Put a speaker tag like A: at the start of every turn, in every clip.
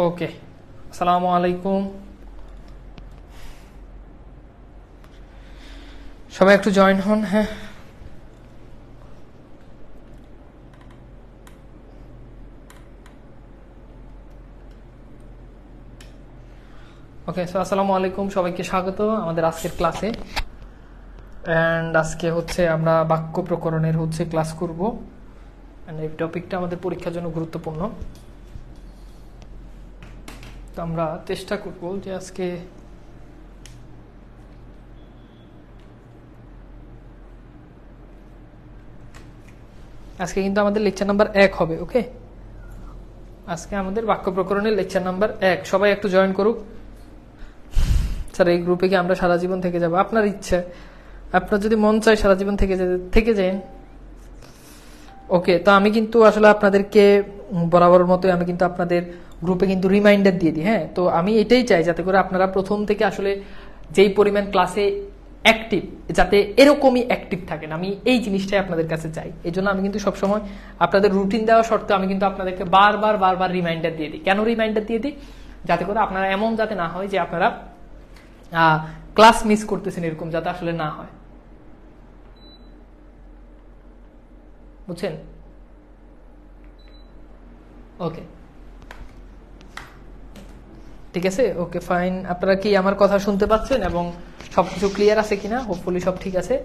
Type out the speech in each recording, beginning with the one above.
A: ওকে, আসসালামু আলাইকুম। সবাই একটু জয়েন হন। হ্যাঁ, ওকে। সো আসসালামু আলাইকুম, সবাইকে স্বাগত আমাদের আজকের ক্লাসে। অ্যান্ড আজকে হচ্ছে আমরা বাক্য প্রকরণের ক্লাস করব। অ্যান্ড এই টপিকটা আমাদের পরীক্ষার জন্য গুরুত্বপূর্ণ। তো আমরা চেষ্টা করব যে আজকে কিন্তু আমাদের লেকচার নাম্বার 1 হবে। ওকে, আজকে আমাদের বাক্য প্রকরণের লেকচার নাম্বার 1। সবাই একটু জয়েন করুক। স্যার, এই গ্রুপে কি আমরা সারা জীবন থেকে যাব? আপনার ইচ্ছা, আপনার যদি মন চায় সারা জীবন থেকে যান। ওকে, তো আমি কিন্তু আসলে আপনাদেরকে বরাবরের মতোই আমি কিন্তু আপনাদের গ্রুপে কিন্তু রিমাইন্ডার দিয়ে দিই। হ্যাঁ, তো আমি এটাই চাই যাতে করে আপনারা প্রথম থেকে আসলে যেই পরিমাণ ক্লাসে অ্যাক্টিভ, যাতে এরকমই অ্যাক্টিভ থাকেন। আমি এই জিনিসটাই আপনাদের কাছে চাই। এই জন্য আমি কিন্তু সবসময় আপনাদের রুটিন দেওয়া সত্ত্বেও আমি কিন্তু আপনাদেরকে বারবার রিমাইন্ডার দিয়ে দিই। কেন রিমাইন্ডার দিয়ে দিই? যাতে করে আপনারা এমন যাতে না হয় যে আপনারা ক্লাস মিস করতেছেন, এরকম যাতে আসলে না হয়। বুঝছেন? ওকে, ঠিক আছে। ওকে, ফাইন। আপনারা কি আমার কথা শুনতে পাচ্ছেন এবং সবকিছু ক্লিয়ার আছে কিনা? হোপফুলি সব ঠিক আছে।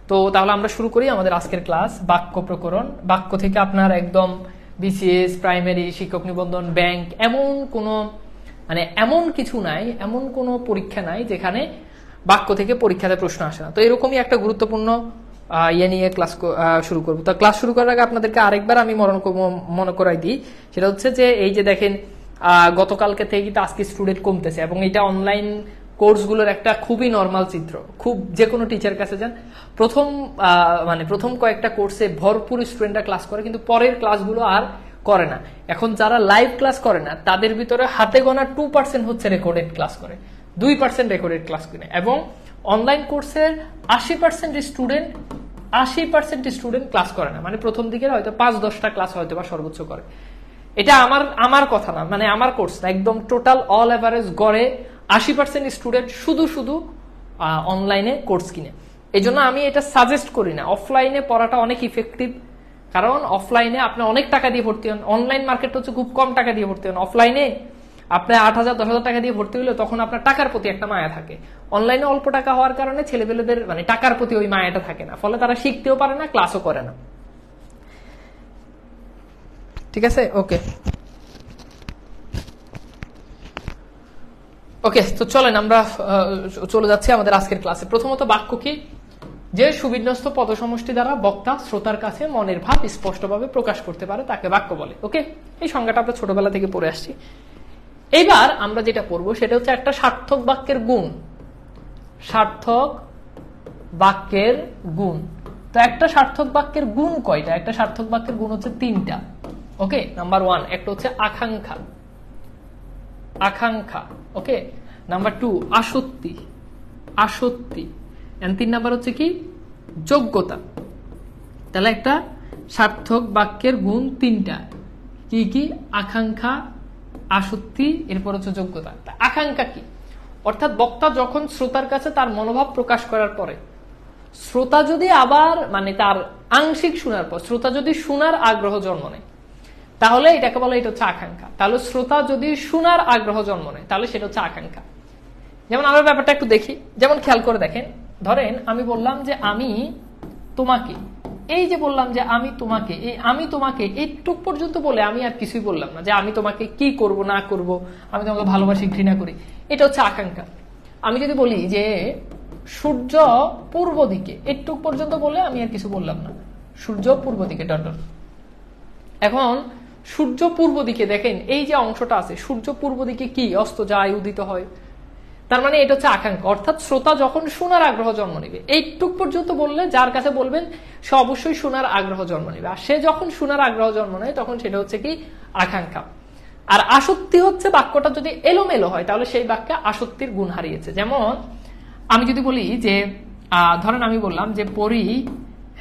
A: তো তাহলে আমরা শুরু করি আমাদের আজকের ক্লাস, বাক্য প্রকরণ। বাক্য থেকে আপনার একদম বিসিএস, প্রাইমারি, শিক্ষক নিবন্ধন, ব্যাংক, এমন কিছু নাই, এমন কোনো পরীক্ষা নাই যেখানে বাক্য থেকে পরীক্ষাতে প্রশ্ন আসে না। তো এরকমই একটা গুরুত্বপূর্ণ ইয়ে নিয়ে ক্লাস শুরু করবো। তো ক্লাস শুরু করার আগে আপনাদেরকে আরেকবার আমি মনে করাই দিই। সেটা হচ্ছে যে এই যে দেখেন, গতকালকে থেকে কিন্তু আজকে স্টুডেন্ট কমতেছে এবং এটা অনলাইন কোর্সগুলোর একটা খুবই নর্মাল চিত্র। খুব যে কোনো টিচার কাছে যান, প্রথম কয়েকটা কোর্সে ভরপুর স্টুডেন্টরা ক্লাস করে, কিন্তু পরের ক্লাসগুলো আর করে না। এখন যারা লাইভ ক্লাস করে না তাদের ভিতরে হাতে গোনা 2% হচ্ছে রেকর্ডেড ক্লাস করে, 2% রেকর্ডেড ক্লাস করে। এবং অনলাইন কোর্সের 80% স্টুডেন্ট ক্লাস করে না। মানে প্রথম দিকে হয়তো 5-10টা ক্লাস হয়তো বা সর্বোচ্চ করে। এটা আমার কথা না, আমার কোর্স না, একদম টোটাল অল এভারেজ গড়ে 80% স্টুডেন্ট শুধু অনলাইনে কোর্স কিনে। এই জন্য আমি এটা সাজেস্ট করি না। অফলাইনে পড়াটা অনেক ইফেক্টিভ, কারণ অফলাইনে আপনি অনেক টাকা দিয়ে ভর্তি হন। অনলাইন মার্কেট হচ্ছে খুব কম টাকা দিয়ে ভর্তি হন। অফলাইনে আপনি 8,000-10,000 টাকা দিয়ে ভর্তি হলে তখন আপনার টাকার প্রতি একটা মায়া থাকে। অনলাইনে অল্প টাকা হওয়ার কারণে ছেলেপেলেদের টাকার প্রতি ওই মায়াটা থাকে না, ফলে তারা শিখতেও পারে না, ক্লাসও করে না। ঠিক আছে? ওকে ওকে, তো চলেন আমরা চলে যাচ্ছি আমাদের আজকের ক্লাসে। প্রথমত, বাক্য কি? যে সুবিন্যস্ত পদসমষ্টি দ্বারা বক্তা শ্রোতার কাছে মনের ভাব স্পষ্টভাবে প্রকাশ করতে পারে তাকে বাক্য বলে। ওকে, এই সংজ্ঞাটা আমরা ছোটবেলা থেকে পড়ে আসছি। এইবার আমরা যেটা পড়বো সেটা হচ্ছে একটা সার্থক বাক্যের গুণ। সার্থক বাক্যের গুণ। তো একটা সার্থক বাক্যের গুণ কয়টা? একটা সার্থক বাক্যের গুণ হচ্ছে 3টা। ওকে, নাম্বার 1 একটা হচ্ছে আকাঙ্ক্ষা। ওকে, নাম্বার 2 আসক্তি, এন্ড 3 নাম্বার হচ্ছে কি? যোগ্যতা। তাহলে একটা সার্থক বাক্যের গুণ 3টা। কি কি? আকাঙ্ক্ষা, আসক্তি, এরপর হচ্ছে যোগ্যতা। আকাঙ্ক্ষা কি? অর্থাৎ বক্তা যখন শ্রোতার কাছে তার মনোভাব প্রকাশ করার পরে শ্রোতা যদি আবার তার আংশিক শোনার পর শ্রোতা যদি শোনার আগ্রহ জন্ম নেয়, তাহলে এটাকে বলে এটা হচ্ছে আকাঙ্ক্ষা। তাহলে শ্রোতা যদি শোনার আগ্রহ জন্ম নেয় তাহলে সেটা হচ্ছে আকাঙ্ক্ষা। যেমন আমরা ব্যাপারটা একটু দেখি, যেমন খেয়াল করে দেখেন। ধরেন আমি বললাম যে আমি তোমাকে, এই যে বললাম যে আমি তোমাকে, এই আমি তোমাকে এইটুক পর্যন্ত বলে আমি আর কিছুই বললাম না যে আমি তোমাকে কি করব না করব, আমি তোমাকে ভালোবাসি ঘৃণা করি, এটা হচ্ছে আকাঙ্ক্ষা। আমি যদি বলি যে সূর্য পূর্ব দিকে, এইটুক পর্যন্ত বলে আমি আর কিছু বললাম না, সূর্য পূর্ব দিকে ডট। এখন সূর্য পূর্ব দিকে, দেখেন এই যে অংশটা আছে, সূর্য পূর্ব দিকে কি অস্ত যায়, উদিত হয়, তার মানে এটা হচ্ছে আকাঙ্ক্ষা। অর্থাৎ শ্রোতা যখন শোনার আগ্রহ জন্ম নেবে, এইটুক পর্যন্ত বললে যার কাছে বলবেন সে অবশ্যই শোনার আগ্রহ জন্ম নেবে। আর সে যখন শোনার আগ্রহ জন্ম নেয় তখন সেটা হচ্ছে কি? আকাঙ্ক্ষা। আর আসক্তি হচ্ছে বাক্যটা যদি এলোমেলো হয় তাহলে সেই বাক্যে আসক্তির গুণ হারিয়েছে। যেমন আমি যদি বলি যে ধরেন আমি বললাম যে পড়ি,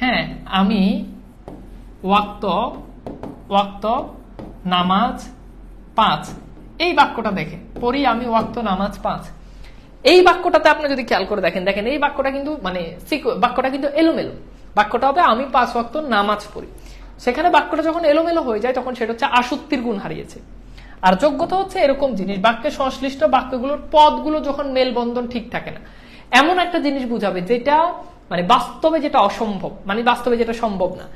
A: হ্যাঁ আমি ওয়াক্ত নামাজ 5, এই বাক্যটা দেখেন, পড়ি আমি ওয়াক্ত নামাজ 5। এই বাক্যটাতে আপনি যদি খেয়াল করে দেখেন, দেখেন এই বাক্যটা কিন্তু মানে বাক্যটা কিন্তু এলোমেলো। বাক্যটা হবে আমি 5 ওয়াক্ত নামাজ পড়ি। সেখানে বাক্যটা যখন এলোমেলো হয়ে যায় তখন সেটা হচ্ছে আসক্তির গুণ হারিয়েছে। আর যোগ্যতা হচ্ছে এরকম জিনিস, বাক্যের সংশ্লিষ্ট বাক্যগুলোর পদগুলো যখন মেলবন্ধন ঠিক থাকে না, এমন একটা জিনিস বুঝাবে যেটা মানে বাস্তবে যেটা অসম্ভব, মানে বাস্তবে যেটা সম্ভব না।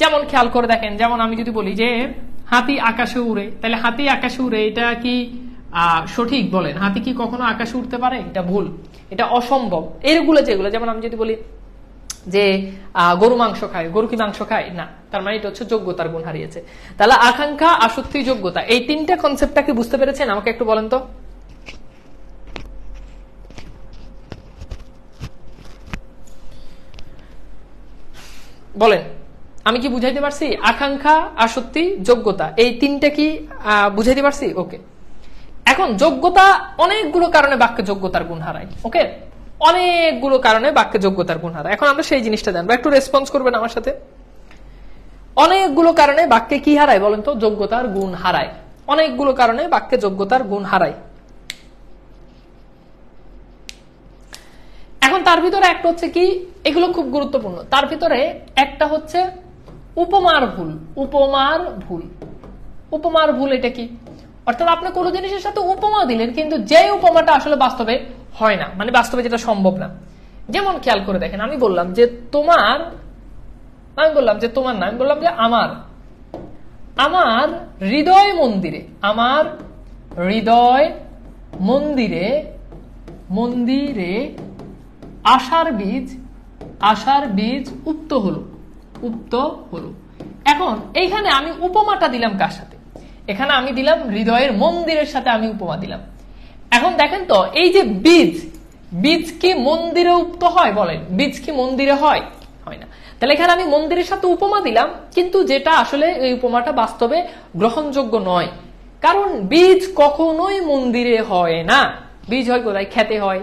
A: যেমন খেয়াল করে দেখেন, যেমন আমি যদি বলি যে হাতি আকাশে উড়ে, তাহলে হাতি আকাশে উড়ে এটা কি সঠিক? বলেন, হাতি কি কখনো আকাশে উঠতে পারে? এটা ভুল, এটা অসম্ভব। এরগুলো যেগুলো, যেমন আমি যদি বলি যে গরু মাংস খায়, গরু কি মাংস খায় না, তার মানে এটা হচ্ছে যোগ্যতার গুণ হারিয়েছে। তাহলে আকাঙ্ক্ষা, আসক্তি, যোগ্যতা, এই তিনটা কনসেপ্টটাকে বুঝতে পেরেছেন? আমাকে একটু বলেন তো। বলেন, আমি কি বুঝাইতে পারছি? আকাঙ্ক্ষা, আসক্তি, যোগ্যতা, এই তিনটা কি বুঝাইতে পারছি? ওকে। এখন যোগ্যতা অনেকগুলো কারণে বাক্যে যোগ্যতার গুণ হারায়। ওকে, অনেকগুলো কারণে বাক্যে যোগ্যতার গুণ হারায়। এখন আমরা সেই জিনিসটা জানবো, একটু রেসপন্স করবেন আমার সাথে। অনেকগুলো কারণে বাক্যে কি হারায় বলেন তো? যোগ্যতার গুণ হারায়। অনেকগুলো কারণে বাক্যে যোগ্যতার গুণ হারায়। এখন তার ভিতরে একটা হচ্ছে কি, এগুলো খুব গুরুত্বপূর্ণ, তার ভিতরে একটা হচ্ছে উপমার ভুল। উপমার ভুল, উপমার ভুল এটা কি? অর্থাৎ আপনি কোনো জিনিসের সাথে উপমা দিলেন কিন্তু যে উপমাটা আসলে বাস্তবে হয় না, মানে বাস্তবে যেটা সম্ভব না। যেমন খেয়াল করে দেখেন, আমি বললাম যে তোমার, আমি বললাম যে তোমার না, আমি বললাম যে আমার, আমার হৃদয় মন্দিরে, আমার হৃদয় মন্দিরে, মন্দিরে আশার বীজ, আশার বীজ উপ্ত হলো, উপ্ত হলো। এখন এইখানে আমি উপমাটা দিলাম কার সাথে? এখানে আমি দিলাম হৃদয়ের মন্দিরের সাথে আমি উপমা দিলাম। এখন দেখেন তো, এই যে বীজ, বীজ কি মন্দিরে উপ্ত হয়? বলেন, বীজ কি মন্দিরে হয়? হয় না। তাহলে এখানে আমি মন্দিরের সাথে উপমা দিলাম, কিন্তু যেটা আসলে এই উপমাটা বাস্তবে গ্রহণযোগ্য নয়। কারণ বীজ কখনোই মন্দিরে হয় না। বীজ হয় কোথায়? খেতে হয়,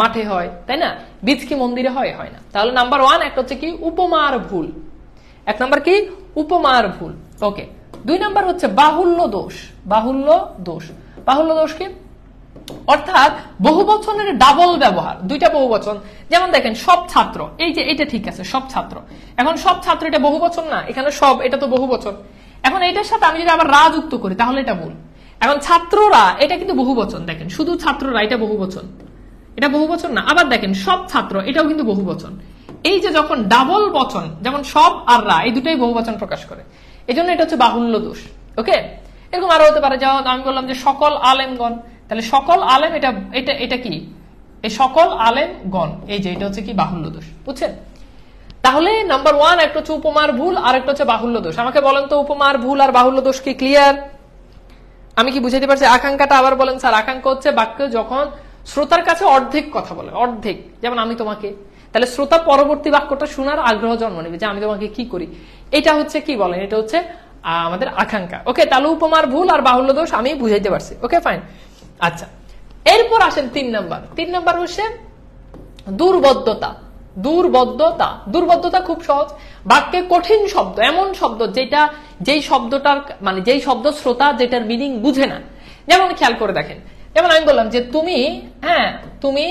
A: মাঠে হয়, তাই না? বীজ কি মন্দিরে হয়? হয় না। তাহলে নাম্বার 1 একটা হচ্ছে কি উপমার ভুল, এক নাম্বার কি উপমার ভুল। ওকে, 2 নাম্বার হচ্ছে বাহুল্য দোষ। বাহুল্য দোষ, বাহুল্য দোষ কি? অর্থাৎ বহুবচনের ডাবল ব্যবহার, দুইটা বহুবচন। যেমন দেখেন সব ছাত্র, এই যে এটা ঠিক আছে, সব ছাত্র। এখন সব ছাত্র এটা বহুবচন না, এখানে সব এটা তো বহুবচন। এখন এটার সাথে আমি যদি আবার রা যুক্ত করি তাহলে এটা ভুল। এখন ছাত্ররা এটা কিন্তু বহুবচন, দেখেন শুধু ছাত্ররা এটা বহুবচন, এটা বহুবচন না। আবার দেখেন সব ছাত্র, এটাও কিন্তু বহুবচন। এই যে যখন ডাবল বচন, যেমন সব আর রা, এই দুটোই বহুবচন প্রকাশ করে, এই জন্য এটা হচ্ছে বাহুল্য দোষ। ওকে, এরকম আরো হতে পারে, যেমন আমি বললাম যে সকল আলেমগণ, তাহলে সকল আলেম এটা এটা এটা কি? এই সকল আলেমগণ, এই যে এটা হচ্ছে কি বাহুল্য দোষ। বুঝছেন? তাহলে নাম্বার 1 একটা হচ্ছে উপমার ভুল, আর একটা হচ্ছে বাহুল্য দোষ। আমাকে বলেন তো উপমার ভুল আর বাহুল্য দোষ কি ক্লিয়ার? আমি কি বুঝাইতে পারছি? আকাঙ্ক্ষাটা আবার বলেন স্যার। আকাঙ্ক্ষা হচ্ছে বাক্য যখন শ্রোতার কাছে অর্ধেক কথা বলে, অর্ধেক, যেমন আমি তোমাকে, তাহলে শ্রোতা পরবর্তী বাক্যটা শোনার আগ্রহ জন্ম নেবে যে আমি তোমাকে কি করি। এটা হচ্ছে কি বলেন? এটা হচ্ছে আমাদের আকাঙ্ক্ষা। ওকে, তাহলে উপমার ভুল আর বাহুল্য দোষ আমি বুঝাইতে পারছি। ওকে, ফাইন। আচ্ছা, এরপর আসেন 3 নাম্বার। 3 নাম্বার হচ্ছে দুর্বোধ্যতা। দুর্বোধ্যতা, দুর্বোধ্যতা খুব সহজ। বাক্যে কঠিন শব্দ, এমন শব্দ যেটা, যেই শব্দটার মানে যেই শব্দ শ্রোতা যেটার মিনিং বুঝে না। যেমন খেয়াল করে দেখেন, যেমন আমি বললাম যে তুমি, হ্যাঁ তুমি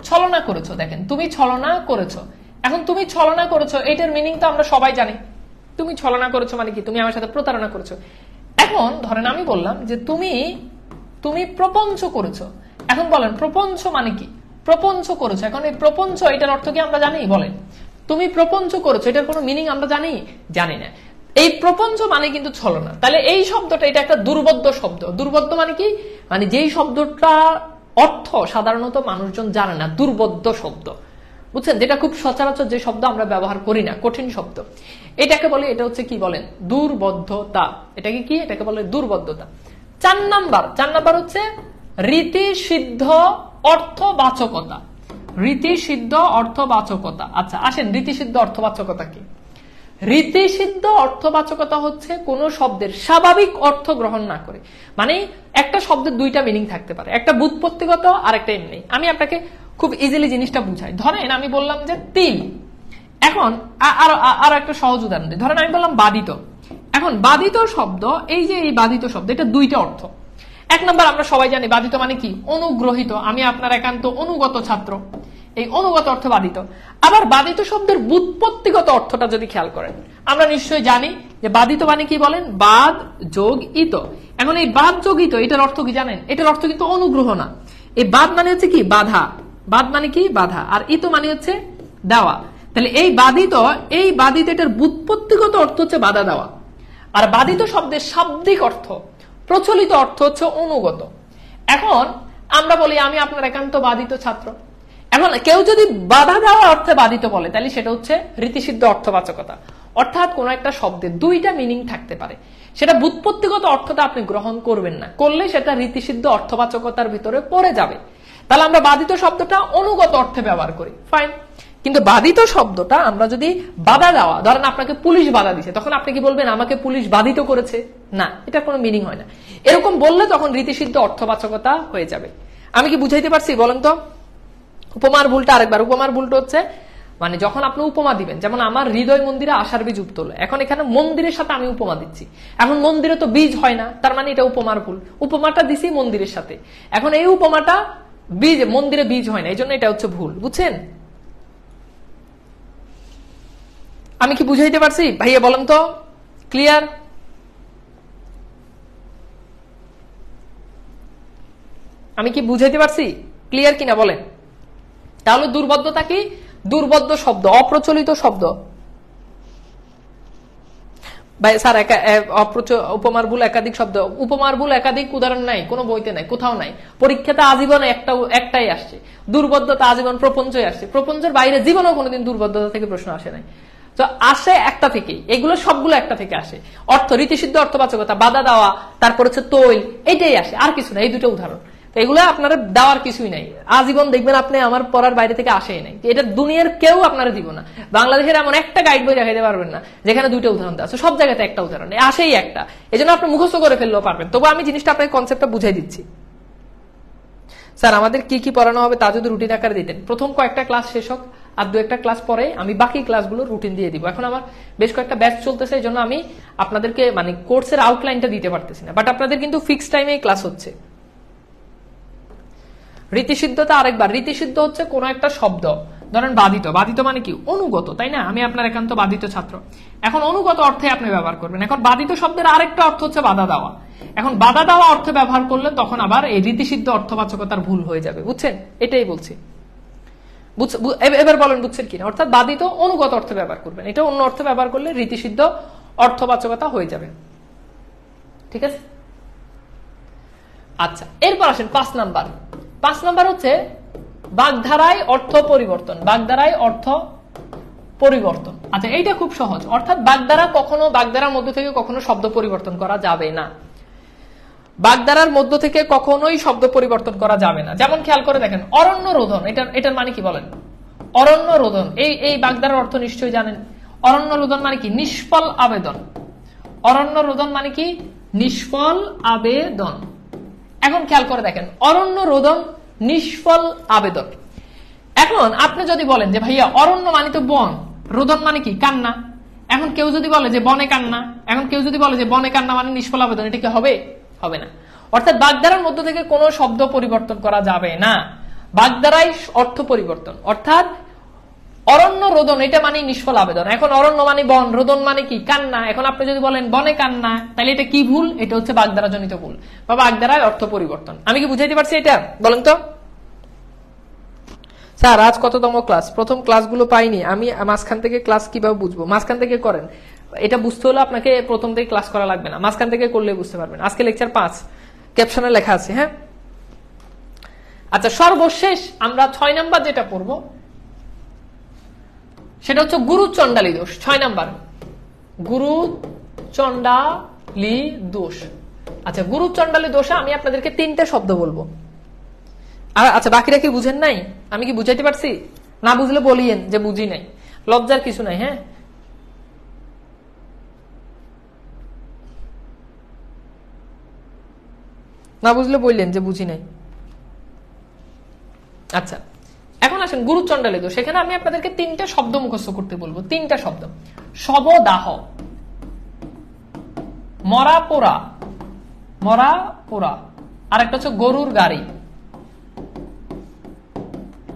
A: ছলনা করেছো। দেখেন তুমি ছলনা করেছো। এখন তুমি ছলনা করেছো, এটার মিনিং তো আমরা সবাই জানি। তুমি ছলনা করেছো মানে কি? তুমি আমার সাথে প্রতারণা করেছো। এখন ধরেন আমি বললাম যে তুমি, তুমি প্রপঞ্চ করেছো। এখন বলেন প্রপঞ্চ মানে কি? প্রপঞ্চ করেছো। এখন এই প্রপঞ্চ এটার অর্থ কি আমরা জানি? বলেন, তুমি প্রপঞ্চ করেছো, এটার কোনো মিনিং আমরা জানি? জানি না। এই প্রপঞ্চ মানে কিন্তু ছলনা। তাহলে এই শব্দটা এটা একটা দুর্বোধ্য শব্দ। দুর্বোধ্য মানে কি? মানে যেই শব্দটা অর্থ সাধারণত মানুষজন জানে না, দুর্বোধ্য শব্দ। বুঝছেন? যেটা খুব সচরাচর যে শব্দ আমরা ব্যবহার করি না, কঠিন শব্দ, এটাকে বলে, এটা হচ্ছে কি বলেন? দুর্বোধ্যতা। এটাকে কি? এটাকে বলে দুর্বোধ্যতা। 4 নাম্বার হচ্ছে রীতিসিদ্ধ অর্থবাচকতা। রীতিসিদ্ধ অর্থবাচকতা। আচ্ছা আসেন, রীতিসিদ্ধ অর্থবাচকতা কি? রীতিসিদ্ধ অর্থবাচকতা হচ্ছে কোন শব্দের স্বাভাবিক অর্থ গ্রহণ না করে, মানে একটা শব্দের দুইটা মিনিং থাকতে পারে, একটা ব্যুৎপত্তিগত আর একটা এমনি। আমি আপনাকে খুব ইজিলি জিনিসটা বুঝাই। ধরেন আমি বললাম যে তিল। এখন আর একটা সহজ উদাহরণ দিই। ধরেন আমি বললাম বাদিত। এখন বাদিত শব্দ, এই যে এই বাদিত শব্দ, এটা দুইটা অর্থ। এক নম্বর আমরা সবাই জানি বাধিত মানে কি, অনুগ্রহিত, আমি আপনার একান্ত অনুগত ছাত্র, এই অনুগত অর্থ বাধিত। আবার বাধিত শব্দের ব্যুৎপত্তিগত অর্থটা যদি খেয়াল করেন, আমরা নিশ্চয়ই জানি যে বাধিত মানে কি বলেন, বাদ যোগ ইত। এখন এই বাদ যোগ ইত এটার অর্থ কি জানেন? এটার অর্থ কিন্তু অনুগ্রহ না। এই বাদ মানে হচ্ছে কি, বাধা, বাদ মানে কি বাধা, আর ইত মানে হচ্ছে দেওয়া। তাহলে এই বাধিত এটার ব্যুৎপত্তিগত অর্থ হচ্ছে বাধা দেওয়া, আর বাধিত শব্দের শাব্দিক অর্থ, প্রচলিত অর্থ হচ্ছে অনুগত। এখন আমরা বলি আমি আপনার একান্ত বাধিত ছাত্র। এখন কেউ যদি বাধা দেওয়া অর্থে বাধিত বলে, তাহলে সেটা হচ্ছে রীতিসিদ্ধ অর্থবাচকতা। অর্থাৎ কোন একটা শব্দের দুইটা মিনিং থাকতে পারে, সেটা ব্যুৎপত্তিগত অর্থটা আপনি গ্রহণ করবেন না, করলে সেটা রীতিসিদ্ধ অর্থবাচকতার ভিতরে পড়ে যাবে। তাহলে আমরা বাধিত শব্দটা অনুগত অর্থে ব্যবহার করি, ফাইন। কিন্তু বাধিত শব্দটা আমরা যদি বাধা দেওয়া, ধরেন আপনাকে পুলিশ বাধা দিছে, তখন আপনি কি বলবেন আমাকে পুলিশ বাধিত করেছে? না, এটা কোনো মিনিং হয় না। এরকম বললে তখন রীতিসিদ্ধ অর্থবাচকতা হয়ে যাবে। আমি কি বুঝাইতে পারছি বলেন তো? উপমার ভুলটা আরেকবার, উপমার ভুলটা হচ্ছে মানে যখন আপনি উপমা দিবেন, যেমন আমার হৃদয় মন্দিরে আশার বীজ উঠল, এখন এখানে মন্দিরের সাথে আমি উপমা দিচ্ছি, এখন মন্দিরে তো বীজ হয় না, তার মানে এটা উপমার ভুল। উপমাটা দিছি মন্দিরের সাথে, এখন এই উপমাটা বীজ, মন্দিরে বীজ হয় না, এই জন্য এটা হচ্ছে ভুল, বুঝছেন? আমি কি বুঝাইতে পারছি ভাইয়া? বলেন তো, ক্লিয়ার? আমি কি বুঝাইতে পারছি? ক্লিয়ার কিনা বলেন? তাহলে দুর্বোধ্যতা কি? দুর্বোধ্য শব্দ, অপ্রচলিত শব্দ। ভাই স্যার উপমার ভুল একাধিক শব্দ, উপমার ভুল একাধিক উদাহরণ নাই, কোনো বইতে নাই, কোথাও নাই। পরীক্ষাতে আজীবন একটাই আসছে, দুর্বোধ্যতা আজীবন প্রপঞ্চই আসছে। প্রপঞ্চের বাইরে জীবনেও কোনোদিন দুর্বোধ্যতা থেকে প্রশ্ন আসে নাই। তো আসে একটা থেকে, এগুলো সবগুলো একটা থেকে আসে। অর্থ, রীতিসিদ্ধ অর্থবাচকতা, বাধা দেওয়া, তারপর হচ্ছে তৈল, এইটাই আসে, আর কিছু না। এই দুটো উদাহরণ, তো এগুলো আপনারা দেওয়ার কিছুই নাই। আজীবন দেখবেন আপনি আমার পড়ার বাইরে থেকে আসেই নাই, এটা দুনিয়ার কেউ আপনারা দিব না। বাংলাদেশের এমন একটা গাইড বই দেখাইতে পারবেন না যেখানে দুইটা উদাহরণ দেওয়া আছে, সব জায়গাতে একটা উদাহরণ, আসেই একটা। এই জন্য আপনি মুখস্থ করে ফেললেও পারবেন। তবু আমি জিনিসটা আপনাকে কনসেপ্টটা বুঝাই দিচ্ছি। স্যার আমাদের কি কি পড়ানো হবে তা যদি রুটিন আকারে দিতেন। প্রথম কয়েকটা ক্লাস শেষ হোক, আর দু একটা ক্লাস পরে আমি বাকি ক্লাসগুলো রুটিন দিয়ে দিব। এখন আমার বেশ কয়েকটা ব্যাচ চলতেছে, এই জন্য আমি আপনাদেরকে মানে কোর্সের আউটলাইনটা দিতে পারতেছি না, বাট আপনাদের কিন্তু ফিক্স টাইমে ক্লাস হচ্ছে। রীতিসিদ্ধতা আরেকবার, রীতিসিদ্ধ হচ্ছে কোন একটা শব্দ, ধরেন বাধিত, বাধিত মানে কি অনুগত, তাই না? আমি আপনার একান্ত বাধিত ছাত্র, এখন অনুগত অর্থে আপনি ব্যবহার করবেন। এখন বাধিত শব্দের আরেকটা অর্থ হচ্ছে বাধা দেওয়া। এখন বাধা দেওয়া অর্থে ব্যবহার করলে তখন আবার এই রীতিসিদ্ধ অর্থবাচকতার ভুল হয়ে যাবে, বুঝছেন? এটাই বলছি। এবার বলেন বুঝছেন কিনা? অর্থাৎ বাধিত অনুগত অর্থে ব্যবহার করবেন, এটা অন্য অর্থে ব্যবহার করলে রীতিসিদ্ধ অর্থবাচকতা হয়ে যাবে, ঠিক আছে? আচ্ছা, এরপর আসেন 5 নাম্বার। 5 নাম্বার হচ্ছে বাগধারায় অর্থ পরিবর্তন। বাগধারায় অর্থ পরিবর্তন, আচ্ছা এইটা খুব সহজ। অর্থাৎ বাগধারার মধ্য থেকে কখনো শব্দ পরিবর্তন করা যাবে না। বাগধারার মধ্য থেকে কখনোই শব্দ পরিবর্তন করা যাবে না। যেমন খেয়াল করে দেখেন, অরণ্য রোধন, এটার মানে কি বলেন? অরণ্য রোধন, এই বাগধারার অর্থ নিশ্চয়ই জানেন। অরণ্য রোধন মানে কি? নিষ্ফল আবেদন। অরণ্য রোধন মানে কি? নিষ্ফল আবেদন। এখন খেয়াল করে দেখেন, অরণ্য রোধন, নিষ্ফল আবেদন। এখন আপনি যদি বলেন যে ভাইয়া অরণ্য মানে তো বন, রোধন মানে কি? কান্না। এখন কেউ যদি বলে যে বনে কান্না, এখন কেউ যদি বলে যে বনে কান্না মানে নিষ্ফল আবেদন, এটা কি হবে? হবে না। অর্থাৎ বাগধারার মধ্য থেকে কোনো শব্দ পরিবর্তন করা যাবে না। বাগধারায় অর্থ পরিবর্তন, অর্থাৎ অরণ্য রোদন, এটা মানে নিষ্ফল আবেদন। এখন অরণ্য মানে বন, রোদন মানে কি? কান্না। এখন আপনি যদি বলেন বনে কান্না, তাহলে এটা কি ভুল? এটা হচ্ছে বাগধারা জনিত ভুল বা বাগধারায় অর্থ পরিবর্তন। আমি কি বুঝাইতে পারছি এটা? বলেন তো স্যার আজ কততম ক্লাস? প্রথম ক্লাসগুলো পাইনি আমি, মাঝখান থেকে ক্লাস কিভাবে বুঝবো? মাঝখান থেকে করেন, এটা বুঝতে হলে আপনাকে প্রথম থেকে ক্লাস করা লাগবে না, মাঝখান থেকে করলে বুঝতে পারবেন। আজকে লেকচার 5, ক্যাপশনে লেখা আছে। হ্যাঁ, আচ্ছা সর্বশেষ আমরা 6 নাম্বার যেটা পড়বো সেটা হচ্ছে গুরু চণ্ডালী দোষ। 6 নাম্বার গুরু চণ্ডালী দোষ। আচ্ছা, গুরু চণ্ডালী দোষে আমি আপনাদেরকে 3টে শব্দ বলবো। আর আচ্ছা বাকিরা কি বুঝেন নাই? আমি কি বুঝাইতে পারছি? না বুঝলে বলিয়েন যে বুঝি নাই, লজ্জার কিছু নাই। হ্যাঁ, না বুঝলে বললেন যে বুঝি নাই। আচ্ছা, এখন আসেন গুরু চণ্ডালী দোষ। সেখানে আমি আপনাদেরকে 3টে শব্দ মুখস্থ করতে বলবো। 3টা শব্দ: শবদাহ, মরা পোড়া, মরা পোড়া, আর একটা হচ্ছে গরুর গাড়ি।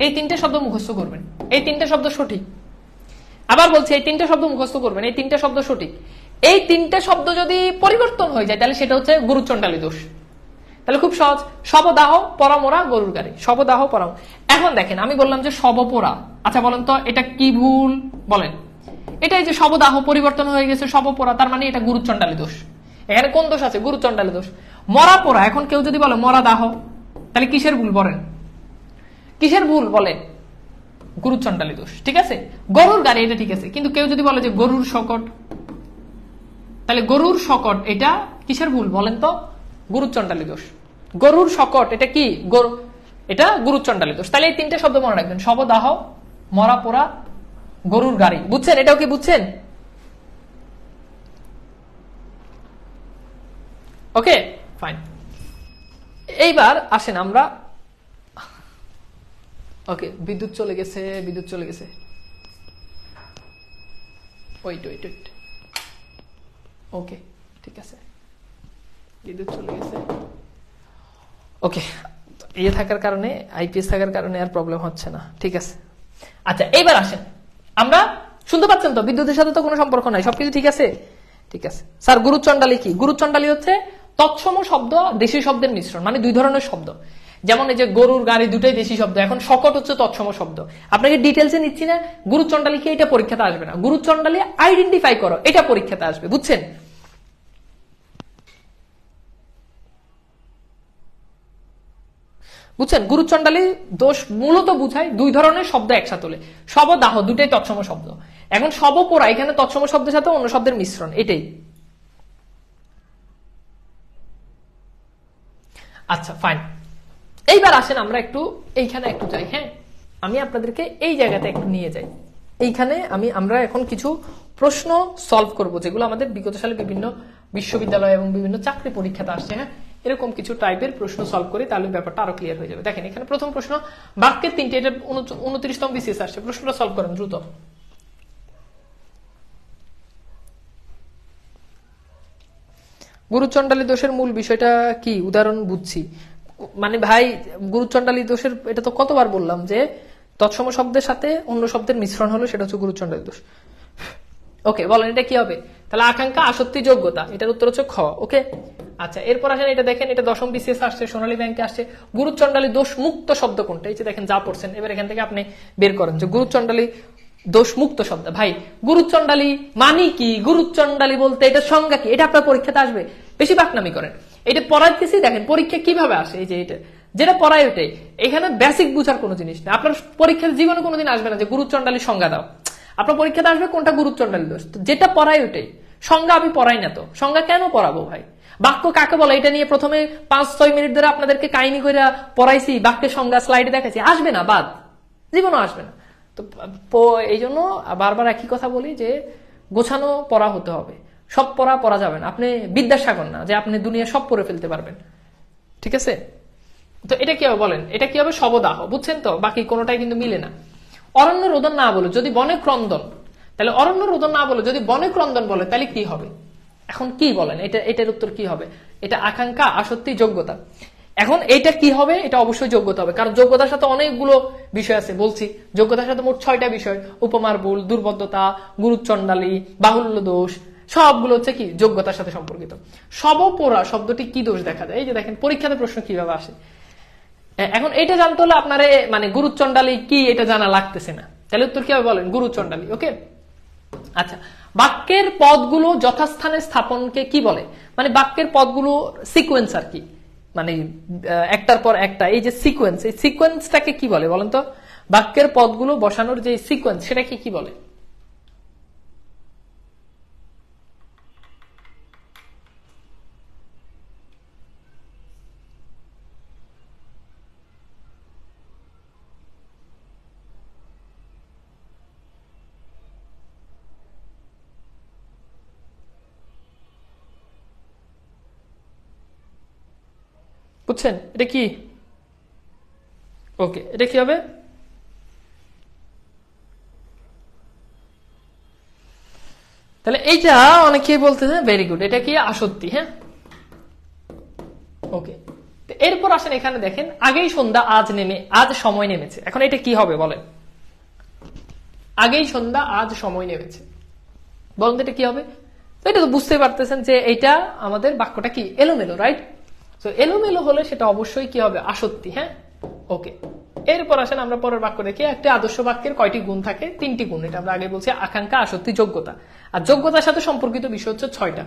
A: এই তিনটে শব্দ মুখস্থ করবেন, এই তিনটে শব্দ সঠিক। আবার বলছি, এই তিনটে শব্দ মুখস্থ করবেন, এই তিনটে শব্দ সঠিক। এই তিনটে শব্দ যদি পরিবর্তন হয়ে যায় তাহলে সেটা হচ্ছে গুরুচণ্ডালী দোষ। তাহলে খুব সহজ, শবদাহ পরমরা গরুর গাড়ি, শবদাহ পরম। এখন দেখেন আমি বললাম যে শবপোরা, আচ্ছা বলেন তো এটা কি ভুল বলেন? এটা এই যে শবদাহ পরিবর্তন হয়ে গেছে শবপোরা, তার মানে এটা গুরুচণ্ডালী দোষ। এখানে কোন দোষ আছে? গুরুচণ্ডালী দোষ। মরা পোড়া, এখন কেউ যদি বলে মরা দাহ, তাহলে কিসের ভুল বলেন? কিসের ভুল বলেন? গুরুচণ্ডালী দোষ, ঠিক আছে। গরুর গাড়ি এটা ঠিক আছে, কিন্তু কেউ যদি বলে যে গরুর শকট, তাহলে গরুর শকট এটা কিসের ভুল বলেন তো? গুরুচণ্ডালী দোষ। গরুর শকট এটা কি? এটা গুরুচণ্ডালী দোষ। তাহলে এই তিনটে শব্দ মনে রাখবেন, শবদাহ, মরা পোড়া, গরুর গাড়ি। বুঝছেন? এটাও কি বুঝছেন? Okay fine. এইবার আসেন আমরা, ওকে বিদ্যুৎ চলে গেছে, বিদ্যুৎ চলে গেছে, ওয়েট ওয়েট ওয়েট, ওকে ঠিক আছে, বিদ্যুৎ চলে গেছে। ওকে, ইয়ে থাকার কারণে, আইপিএস থাকার কারণে আর প্রবলেম হচ্ছে না, ঠিক আছে। আচ্ছা এইবার আসেন, আমরা শুনতে পাচ্ছেন তো? বিদ্যুতের সাথে তো কোনো সম্পর্ক নাই, সবকিছু ঠিক আছে, ঠিক আছে। স্যার গুরুচণ্ডালী কি? গুরুচণ্ডালী হচ্ছে তৎসম শব্দ দেশি শব্দের মিশ্রণ, মানে দুই ধরনের শব্দ। যেমন এই যে গরুর গাড়ি দুটাই দেশি শব্দ, এখন শকট হচ্ছে তৎসম শব্দ। আপনাকে ডিটেলসে নিচ্ছি না, গুরুচণ্ডালী কি এটা পরীক্ষাতে আসবে না। গুরুচণ্ডালী আইডেন্টিফাই করো, এটা পরীক্ষাতে আসবে, বুঝছেন? বুঝছেন? গুরুচণ্ডালী দোষ মূলত বুঝায় দুই ধরনের শব্দ একসাথে হলে, শবদাহ দুটাই তৎসম শব্দ। এখন শবপোড়া এখানে তৎসম শব্দের সাথে অন্য শব্দের মিশ্রণ, এটাই। আচ্ছা ফাইন, এইবার আসেন আমরা একটু এইখানে একটু যাই। হ্যাঁ, আমি আপনাদেরকে এই জায়গাতে একটু নিয়ে যাই। এইখানে আমরা এখন কিছু প্রশ্ন সলভ করব, যেগুলো আমাদের বিগত সালে বিভিন্ন বিশ্ববিদ্যালয় এবং বিভিন্ন চাকরি পরীক্ষাতে আসছে। হ্যাঁ, এরকম কিছু টাইপের প্রশ্ন সলভ করি, তাহলে ব্যাপারটা আরো ক্লিয়ার হয়ে যাবে। দেখেন এখানে প্রথম প্রশ্ন, বাক্যের তিনটে, এটা 29তম বিসিএস আসছে, প্রশ্নটা সলভ করেন দ্রুত। গুরুচণ্ডালী দোষের মূল বিষয়টা কি? উদাহরণ বুঝছি মানে ভাই, গুরুচণ্ডালী দোষের এটা তো কতবার বললাম যে তৎসম শব্দের সাথে অন্য শব্দের মিশ্রণ হলো, সেটা হচ্ছে গুরুচণ্ডালী দোষ। ওকে বলেন এটা কি হবে? তাহলে আকাঙ্ক্ষা, আসক্তি, যোগ্যতা, এটার উত্তর হচ্ছে খ। ওকে আচ্ছা, এরপর আসেন এটা দেখেন, এটা 10ম বিসিএস আসছে, সোনালী ব্যাংকে আসছে। গুরুচণ্ডালী দোষ মুক্ত শব্দ কোনটা? এই যে দেখেন যা পড়ছেন, এবার এখান থেকে আপনি বের করেন যে গুরুচণ্ডালী দোষ মুক্ত শব্দ। ভাই গুরুচণ্ডালী মানে কি? গুরুচণ্ডালী বলতে এটা সংজ্ঞা কি? এটা আপনার পরীক্ষাতে আসবে, বেশি বাকনামি করেন। এটা পড়াইতেছি, দেখেন পরীক্ষা কিভাবে আসে, এই যে এটা যেটা পড়ায় ওটাই। এখানে বেসিক বুঝার কোনো জিনিস নেই। আপনার পরীক্ষার জীবনে কোনোদিন আসবে না যে গুরুচণ্ডালী সংজ্ঞা দাও। আপনার পরীক্ষাতে আসবে কোনটা গুরুচণ্ডালী দোষ, যেটা পড়ায় ওটাই। সংজ্ঞা আমি পড়াই না তো, সংজ্ঞা কেন পড়াবো ভাই? বাক্য কাকে বলে এটা নিয়ে প্রথমে 5-6 মিনিট ধরে আপনাদেরকে কাহিনী করে পড়াইছি, বাক্যের সংজ্ঞা স্লাইডে দেখাইছি, আসবে না, বাদ, জীবনও আসবে না। তো এই জন্য বারবার একই কথা বলি যে গোছানো পড়া হতে হবে, সব পড়া যাবে না। আপনি বিদ্যাসাগর না যে আপনি দুনিয়া সব পড়ে ফেলতে পারবেন, ঠিক আছে? তো এটা কি হবে বলেন? এটা কি হবে? শবদাহ, বুঝছেন তো? বাকি কোনোটাই কিন্তু মিলে না। অরণ্য রোদন না বলে যদি বনে ক্রন্দন, তাহলে অরণ্য রোদন না বলে যদি বনে ক্রন্দন বলে, তাহলে কি হবে? এখন কি বলেন, এটার উত্তর কি হবে? এটা আকাঙ্ক্ষা, আসক্তি, যোগ্যতা। এখন এটা কি হবে? এটা অবশ্যই যোগ্যতা হবে, কারণ যোগ্যতার সাথে অনেকগুলো বিষয় আছে। বলছি যোগ্যতার সাথে মোট 6টা বিষয়, উপমার ভুল, দুর্বোধ্যতা, গুরুচণ্ডালী, বাহুল্য দোষ, সবগুলো হচ্ছে কি যোগ্যতার সাথে সম্পর্কিত। শবপোড়া শব্দটি কি দোষ দেখা যায়? এই যে দেখেন পরীক্ষাতে প্রশ্ন কিভাবে আসে। এখন এটা জানতে হলে আপনারে মানে গুরুচণ্ডালী কি এটা জানা লাগতেছে না, তাহলে উত্তর কি হবে বলেন? গুরুচণ্ডালী। ওকে আচ্ছা, বাক্যের পদগুলো যথাস্থানে স্থাপনকে কি বলে? মানে বাক্যের পদগুলো সিকোয়েন্স আর কি, মানে একটার পর একটা, এই যে সিকোয়েন্স, এই সিকোয়েন্সটাকে কি বলে বলেন তো? বাক্যের পদগুলো বসানোর যে সিকোয়েন্স, সেটাকে কি বলে? বুঝছেন এটা কি? ওকে, এটা কি হবে? তাহলে এইটা অনেকেই বলতেছে ভেরি গুড, এটা কি? আসক্তি। হ্যাঁ ওকে, এরপর আসেন এখানে দেখেন, আগেই সন্ধ্যা আজ সময় নেমেছে। এখন এটা কি হবে বলেন? আগেই সন্ধ্যা আজ সময় নেমেছে, বলুন তো এটা কি হবে? তো এটা তো বুঝতে পারতেছেন যে এটা আমাদের বাক্যটা কি এলোমেলো, রাইট? তো এলোমেলো হলে সেটা অবশ্যই কি হবে? আসত্তি। হ্যাঁ, ওকে। এরপর আসেন আমরা পরের বাক্য দেখি। একটি আদর্শ বাক্যের কয়টি গুণ থাকে? 3টি গুণ। এটা আমরা আগে বলছি, আকাঙ্ক্ষা, আসক্তি, যোগ্যতা। আর যোগ্যতার সাথে সম্পর্কিত বিষয় হচ্ছে 6টা।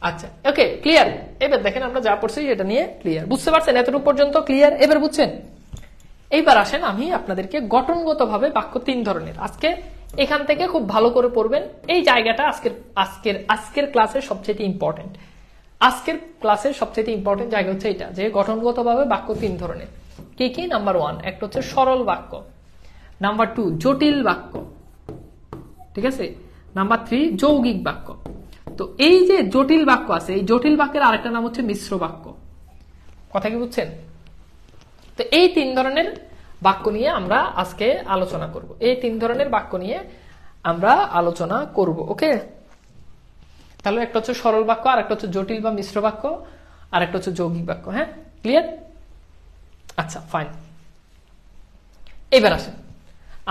A: আচ্ছা, ওকে, ক্লিয়ার? এবার দেখেন আমরা যা পড়ছি সেটা নিয়ে ক্লিয়ার, বুঝতে পারছেন? এতটুকু পর্যন্ত ক্লিয়ার? এবার বুঝছেন? এইবার আসেন আমি আপনাদেরকে গঠনগতভাবে বাক্য 3 ধরনের, আজকে এখান থেকে খুব ভালো করে পড়বেন। এই জায়গাটা আজকের ক্লাসের সবচেয়ে ইম্পর্টেন্ট। আজকের ক্লাসের সবচেয়ে ইম্পর্টেন্ট জায়গা হচ্ছে এটা, যে গঠনগতভাবে বাক্য 3 ধরনের। কি কি? নাম্বার 1 একটা হচ্ছে সরল বাক্য, নাম্বার 2 জটিল বাক্য, ঠিক আছে, নাম্বার 3 যৌগিক বাক্য। তো এই যে জটিল বাক্য আছে, এই জটিল বাক্যের আরেকটা নাম হচ্ছে মিশ্র বাক্য। কথা কি বুঝছেন? তো এই 3 ধরনের বাক্য নিয়ে আমরা আজকে আলোচনা করব। এই 3 ধরনের বাক্য নিয়ে আমরা আলোচনা করব, ওকে? তাহলে একটা হচ্ছে সরল বাক্য, আর একটা হচ্ছে জটিল বা মিশ্র বাক্য, আর একটা হচ্ছে যৌগিক বাক্য। হ্যাঁ, ক্লিয়ার? আচ্ছা, ফাইন। এবার আসেন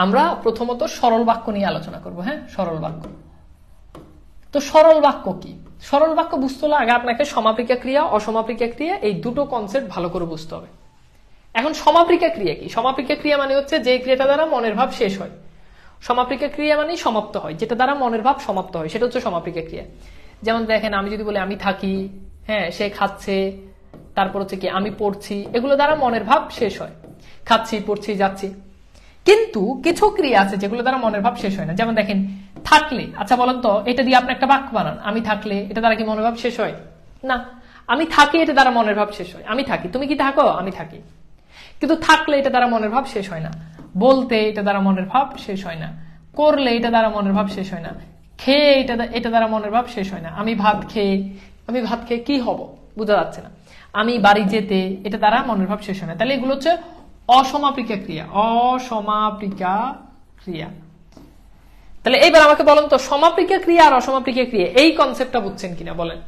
A: আমরা প্রথমত সরল বাক্য নিয়ে আলোচনা করব। হ্যাঁ, সরল বাক্য। তো সরল বাক্য কি? সরল বাক্য বুঝতে হলে আগে আপনাকে সমাপিকা ক্রিয়া, অসমাপিকা ক্রিয়া, এই দুটো কনসেপ্ট ভালো করে বুঝতে হবে। এখন সমাপিকা ক্রিয়া কি? সমাপিকা ক্রিয়া মানে হচ্ছে যে ক্রিয়াটা দ্বারা মনের ভাব শেষ হয়। সমাপিকা ক্রিয়া মানে সমাপ্ত হয়, যেটা দ্বারা মনের ভাব সমাপ্ত হয়, সেটা হচ্ছে সমাপিকা ক্রিয়া। যেমন দেখেন, আমি যদি বলি আমি থাকি, হ্যাঁ, সে খাচ্ছে, তারপর হচ্ছে কি আমি পড়ছি, এগুলো দ্বারা মনের ভাব শেষ হয়। খাচ্ছি, পড়ছি, যাচ্ছি। কিন্তু কিছু ক্রিয়া আছে যেগুলো দ্বারা মনের ভাব শেষ হয় না। যেমন দেখেন, থাকলে। আচ্ছা বলেন তো, এটা দিয়ে আপনি একটা বাক্য বানান, আমি থাকলে, এটা দ্বারা কি মনের ভাব শেষ হয়? না। আমি থাকি, এটা দ্বারা মনের ভাব শেষ হয়। আমি থাকি, তুমি কি থাকো? আমি থাকি। কিন্তু থাকলে এটা দ্বারা মনের ভাব শেষ হয় না। বলতে এটা দ্বারা মনের ভাব শেষ হয় না। করলে এটা দ্বারা মনের ভাব শেষ হয় না। খেয়ে এটা দ্বারা মনের ভাব শেষ হয় না। আমি ভাত খেয়ে কি হব? বোঝা যাচ্ছে না। আমি বাড়ি যেতে, এটা দ্বারা মনের ভাব শেষ হয় না। তাহলে এগুলো হচ্ছে অসমাপিকা ক্রিয়া। অসমাপিকা ক্রিয়া। তাহলে এইবার আমাকে বলেন তো, সমাপিকা ক্রিয়া আর অসমাপিকা ক্রিয়া এই কনসেপ্টটা বুঝছেন কিনা বলেন?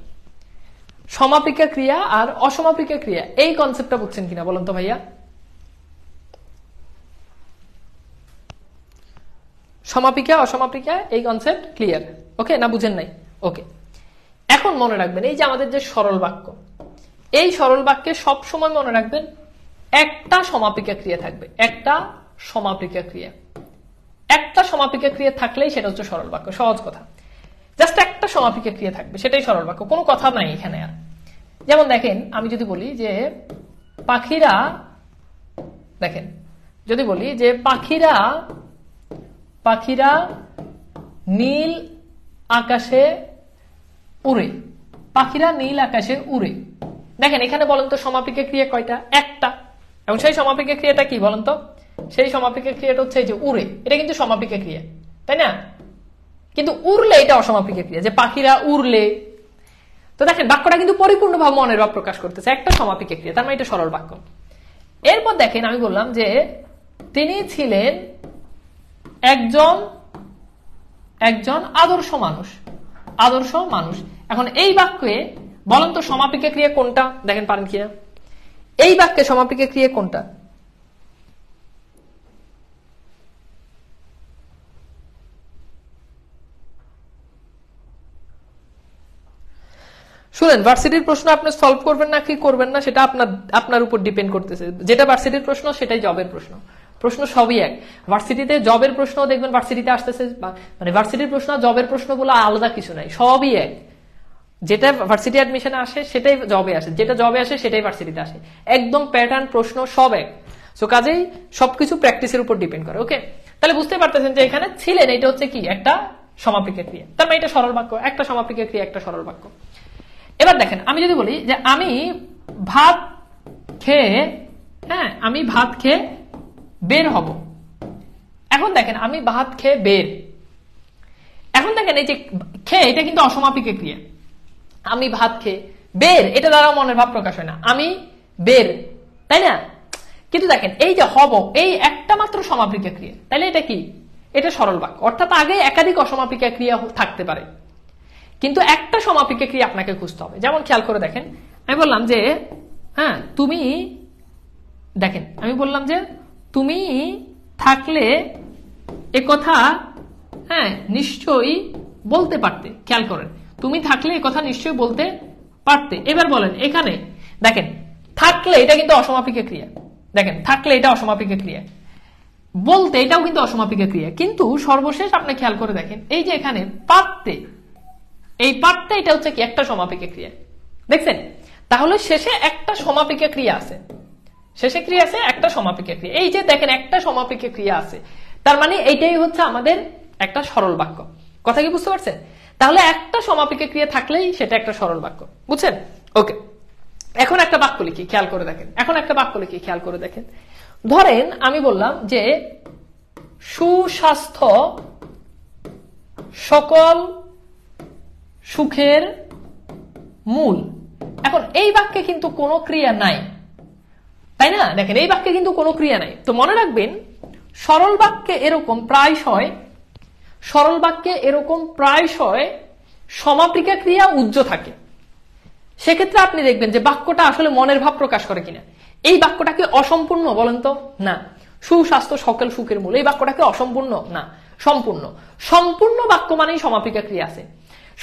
A: সমাপিকা ক্রিয়া আর অসমাপিকা ক্রিয়া এই কনসেপ্টটা বুঝছেন কিনা বলেন তো ভাইয়া? সমাপিকা, অসমাপিকা এই কনসেপ্ট ক্লিয়ার? ওকে, না বুঝেন নাই? ওকে। এখন মনে রাখবেন, এই যে আমাদের যে সরল বাক্য, এই সরল বাক্যে সব সময় মনে রাখবেন একটা সমাপিকা ক্রিয়া থাকবে। একটা সমাপিকা ক্রিয়া, একটা সমাপিকা ক্রিয়া থাকলেই সেটা হচ্ছে সরল বাক্য। সহজ কথা, জাস্ট একটা সমাপিকা ক্রিয়া থাকবে, সেটাই সরল বাক্য। কোনো কথা নাই এখানে আর। যেমন দেখেন, আমি যদি বলি যে পাখিরা, দেখেন যদি বলি যে পাখিরা নীল আকাশে উড়ে। পাখিরা নীল আকাশে উড়ে। দেখেন এখানে বলেন তো সমাপিকা ক্রিয়া কয়টা? একটা। এবং সেই সমাপিকা ক্রিয়াটা কি বলেন তো? সেই সমাপিকা ক্রিয়াটা হচ্ছে যে উড়ে। এটা কিন্তু সমাপিকা ক্রিয়া, তাই না? কিন্তু উড়লে এটা অসমাপিকা ক্রিয়া, যে পাখিরা উড়লে। তো দেখেন বাক্যটা কিন্তু পরিপূর্ণভাবে মনের ভাব প্রকাশ করতেছে, একটা সমাপিকা ক্রিয়া, তার মানে এটা সরল বাক্য। এরপর দেখেন আমি বললাম যে তিনি ছিলেন একজন আদর্শ মানুষ। আদর্শ মানুষ। এখন এই বাক্যে বলেন তো সমাপিকা ক্রিয়া কোনটা? দেখেন পারেন কিনা? এই বাক্যে সমাপিকা ক্রিয়া কোনটা? শুনেন, ভার্সিটির প্রশ্ন আপনি সলভ করবেন না কি করবেন না সেটা আপনার উপর ডিপেন্ড করতেছে। যেটা ভার্সিটির প্রশ্ন সেটাই জবের প্রশ্ন সবই এক। ভার্সিটিতে জবের প্রশ্ন দেখবেন ভার্সিটিতে আসতেছে, মানে ভার্সিটির প্রশ্ন জবের প্রশ্ন বলে আলাদা কিছু নাই, সবই এক। যেটা ভার্সিটি অ্যাডমিশনে আসে সেটাই জবে আসে, যেটা জবে আসে সেটাই ভার্সিটিতে আসে। একদম প্যাটার্ন, প্রশ্ন সব এক। সো কাজেই সবকিছু প্র্যাকটিসের উপর ডিপেন্ড করে। ওকে, তাহলে বুঝতে পারতেছেন যে এখানে ছিলেন এটা হচ্ছে কি একটা সমাপিকা ক্রিয়া, তার মানে এটা সরল বাক্য। একটা সমাপিকা ক্রিয়া, একটা সরল বাক্য। এবার দেখেন আমি যদি বলি যে আমি ভাত খেয়ে বের হব। এখন দেখেন আমি ভাত খেয়ে বের, এখন দেখেন এই যে খেয়ে, এটা কিন্তু অসমাপিকা ক্রিয়া। আমি ভাত খেয়ে বের, এটা দ্বারা মনের ভাব প্রকাশ হয় না। আমি বের, তাই না? কিন্তু দেখেন এই যে হব, এই একটা মাত্র সমাপিকা ক্রিয়া, তাইলে এটা কি? এটা সরল বাক্য। অর্থাৎ আগে একাধিক অসমাপিকা ক্রিয়া থাকতে পারে, কিন্তু একটা সমাপিকা ক্রিয়া আপনাকে খুঁজতে হবে। যেমন খেয়াল করে দেখেন, আমি বললাম যে হ্যাঁ, তুমি দেখেন আমি বললাম যে তুমি থাকলে এ কথা হ্যাঁ নিশ্চয়ই বলতে পারতে। খেয়াল করেন, তুমি থাকলে এ কথা নিশ্চয়ই বলতে পারতে। এবার বলেন এখানে দেখেন থাকলে এটা কিন্তু অসমাপিক ক্রিয়া, দেখেন থাকলে এটা অসমাপিক ক্রিয়া, বলতে এটাও কিন্তু অসমাপিক ক্রিয়া, কিন্তু সর্বশেষ আপনি খেয়াল করে দেখেন এই যে এখানে পারতে, এই পারতে এটা হচ্ছে কি একটা সমাপিক ক্রিয়া, দেখছেন? তাহলে শেষে একটা সমাপিক ক্রিয়া আছে, শেষে ক্রিয়া আছে একটা সমাপিক ক্রিয়া। এই যে দেখেন একটা সমাপিক ক্রিয়া আছে, তার মানে এইটাই হচ্ছে আমাদের একটা সরল বাক্য। কথা কি বুঝতে পারছেন? তাহলে একটা সমাপিক ক্রিয়া থাকলেই সেটা একটা সরল বাক্য, বুঝছেন? ওকে, এখন একটা বাক্য লিখি, খেয়াল করে দেখেন। এখন একটা বাক্য লিখি, খেয়াল করে দেখেন। ধরেন আমি বললাম যে সুস্বাস্থ্য সকল সুখের মূল। এখন এই বাক্যে কিন্তু কোনো ক্রিয়া নাই, তাই না? দেখেন এই বাক্যে কিন্তু কোনো ক্রিয়া নাই। তো মনে রাখবেন সরল বাক্যে এরকম প্রায়শই, সরল বাক্যে এরকম প্রায়শই সমাপিকা ক্রিয়া উজ্জ থাকে। সেক্ষেত্রে আপনি দেখবেন যে বাক্যটা আসলে মনের ভাব প্রকাশ করে কিনা। এই বাক্যটা কি অসম্পূর্ণ বলেন তো? না। সুস্বাস্থ্য সকল সুখের মূল, এই বাক্যটা কি অসম্পূর্ণ? না, সম্পূর্ণ। সম্পূর্ণ বাক্য মানেই সমাপিকা ক্রিয়া আছে,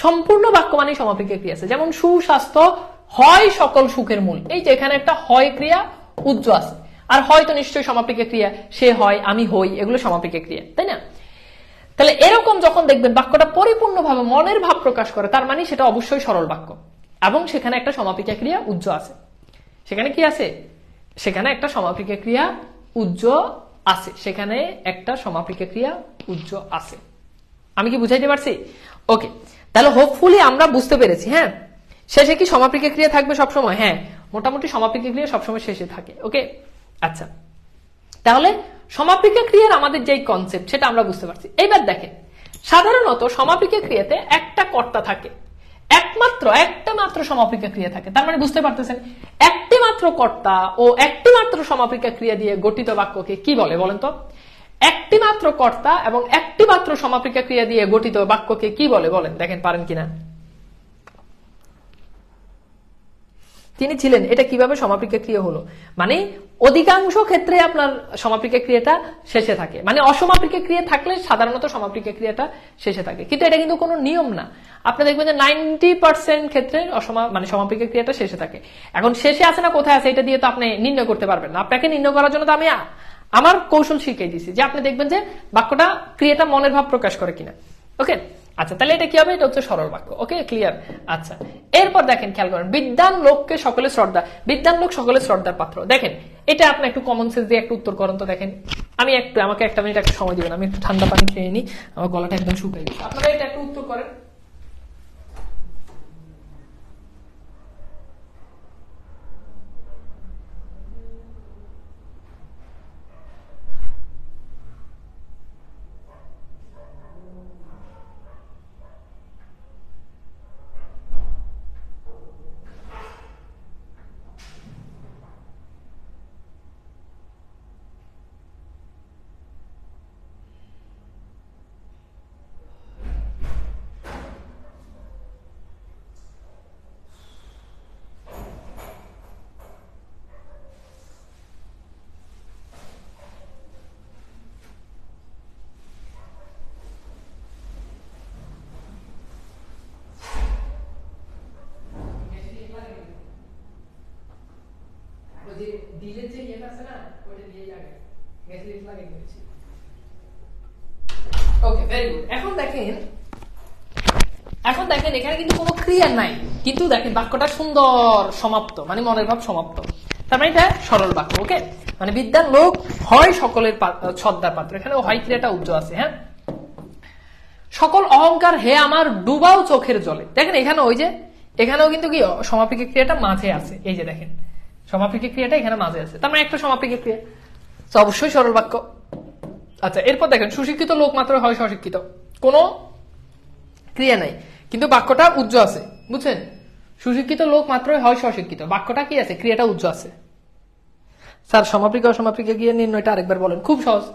A: সম্পূর্ণ বাক্য মানেই সমাপিকা ক্রিয়া আছে। যেমন সুস্বাস্থ্য হয় সকল সুখের মূল, এই যে এখানে একটা হয় ক্রিয়া উজ্জ আছে, আর হয় তো নিশ্চয়ই সমাপিকা ক্রিয়া, সে হয় আমি হই, এগুলো সমাপিকা ক্রিয়া, তাই না? তাহলে এরকম যখন দেখবেন বাক্যটা পরিপূর্ণভাবে মনের ভাব প্রকাশ করে, তার মানে সেটা অবশ্যই সরল বাক্য এবং সেখানে একটা সমাপিকা ক্রিয়া উজ্জ আছে। সেখানে কি আছে? সেখানে একটা সমাপিকা ক্রিয়া উজ্জ আছে, সেখানে একটা সমাপিকা ক্রিয়া উজ্জ আছে। আমি কি বুঝাইতে পারছি? ওকে, তাহলে হোপফুলি আমরা বুঝতে পেরেছি। হ্যাঁ, শেষে কি সমাপিকা ক্রিয়া থাকবে সবসময়? হ্যাঁ, মোটামুটি সমাপিকা ক্রিয়া সবসময় শেষে থাকে। ওকে, আচ্ছা, তাহলে সমাপিকা ক্রিয়ার আমাদের যে কনসেপ্ট সেটা আমরা বুঝতে পারছি। এবার দেখেন সাধারণত সমাপিকা ক্রিয়াতে একটা কর্তা থাকে, একটা মাত্র সমাপিকা ক্রিয়া থাকে। তার মানে বুঝতে পারতেছেন একটি মাত্র কর্তা ও একটি মাত্র সমাপিকা ক্রিয়া দিয়ে গঠিত বাক্যকে কি বলে বলেন তো? একটি মাত্র কর্তা এবং একটি মাত্র সমাপিকা ক্রিয়া দিয়ে গঠিত বাক্যকে কি বলে বলেন, দেখেন পারেন কিনা। তিনি ছিলেন, এটা কিভাবে সমাপিকা ক্রিয়া হলো? মানে অধিকাংশ ক্ষেত্রে আপনার সমাপিকা ক্রিয়াটা শেষে থাকে, মানে অসমাপিকা ক্রিয়া থাকলে সাধারণত সমাপিকা ক্রিয়াটা শেষে থাকে, কিন্তু এটা কিন্তু কোনো নিয়ম না। আপনি দেখবেন যে 90% ক্ষেত্রে মানে সমাপিকা ক্রিয়াটা শেষে থাকে। এখন শেষে আছে না কোথায় আছে এটা দিয়ে তো আপনি নির্ণয় করতে পারবেন না। আপনাকে নির্ণয় করার জন্য তো আমি আমার কৌশল শিখিয়ে দিছি, যে আপনি দেখবেন যে বাক্যটা ক্রিয়াটা মনের ভাব প্রকাশ করে কিনা। ওকে, আচ্ছা, তাহলে এটা কি হবে? এটা হচ্ছে সরল বাক্য। ওকে, ক্লিয়ার? আচ্ছা, এরপর দেখেন খেয়াল করেন, বিদ্বান লোককে সকলে শ্রদ্ধা, বিদ্বান লোক সকলে শ্রদ্ধার পাত্র। দেখেন এটা আপনি একটু কমন সেন্স দিয়ে একটু উত্তর করেন তো। দেখেন আমাকে একটা মিনিট একটু সময় দিবেন, আমি একটু ঠান্ডা পানি খেয়ে নিই, আমার গলাটা একদম শুকাই গেছে। আপনারা এটা একটু উত্তর করেন। এখন দেখেন এখানে কিন্তু কোনো ক্রিয়া নাই, কিন্তু দেখেন বাক্যটা সুন্দর সমাপ্ত, মানে মনের ভাব সমাপ্ত। তার মানে এটা সরল বাক্য। ওকে, মানে বিদ্যান লোক হয় সকলের শ্রদ্ধার পাত্র, এখানে হয় ক্রিয়াটা উজ্জ আছে। হ্যাঁ, সকল অহংকার হে আমার ডুবাও চোখের জলে। দেখেন এখানে ওই যে এখানেও কিন্তু কি সমাপিকা ক্রিয়াটা মাঝে আছে, এই যে দেখেন সমাপিকা ক্রিয়াটা এখানে মাঝে আছে, তার মানে একটা সমাপিকা ক্রিয়া, অবশ্যই সরল বাক্য। আচ্ছা, এরপর দেখেন সুশিক্ষিত লোক মাত্র হয় স্বশিক্ষিত, কোনো ক্রিয়া নাই কিন্তু বাক্যটা উজ্জ আছে, বুঝছেন? সুশিক্ষিত লোক মাত্রই হয় স্বশিক্ষিত, বাক্যটা কি আছে? ক্রিয়াটা উজ্জ আছে। স্যার সমাপিকা অসমাপিকা গিয়ে নির্ণয়টা আরেকবার বলেন, খুব সহজ।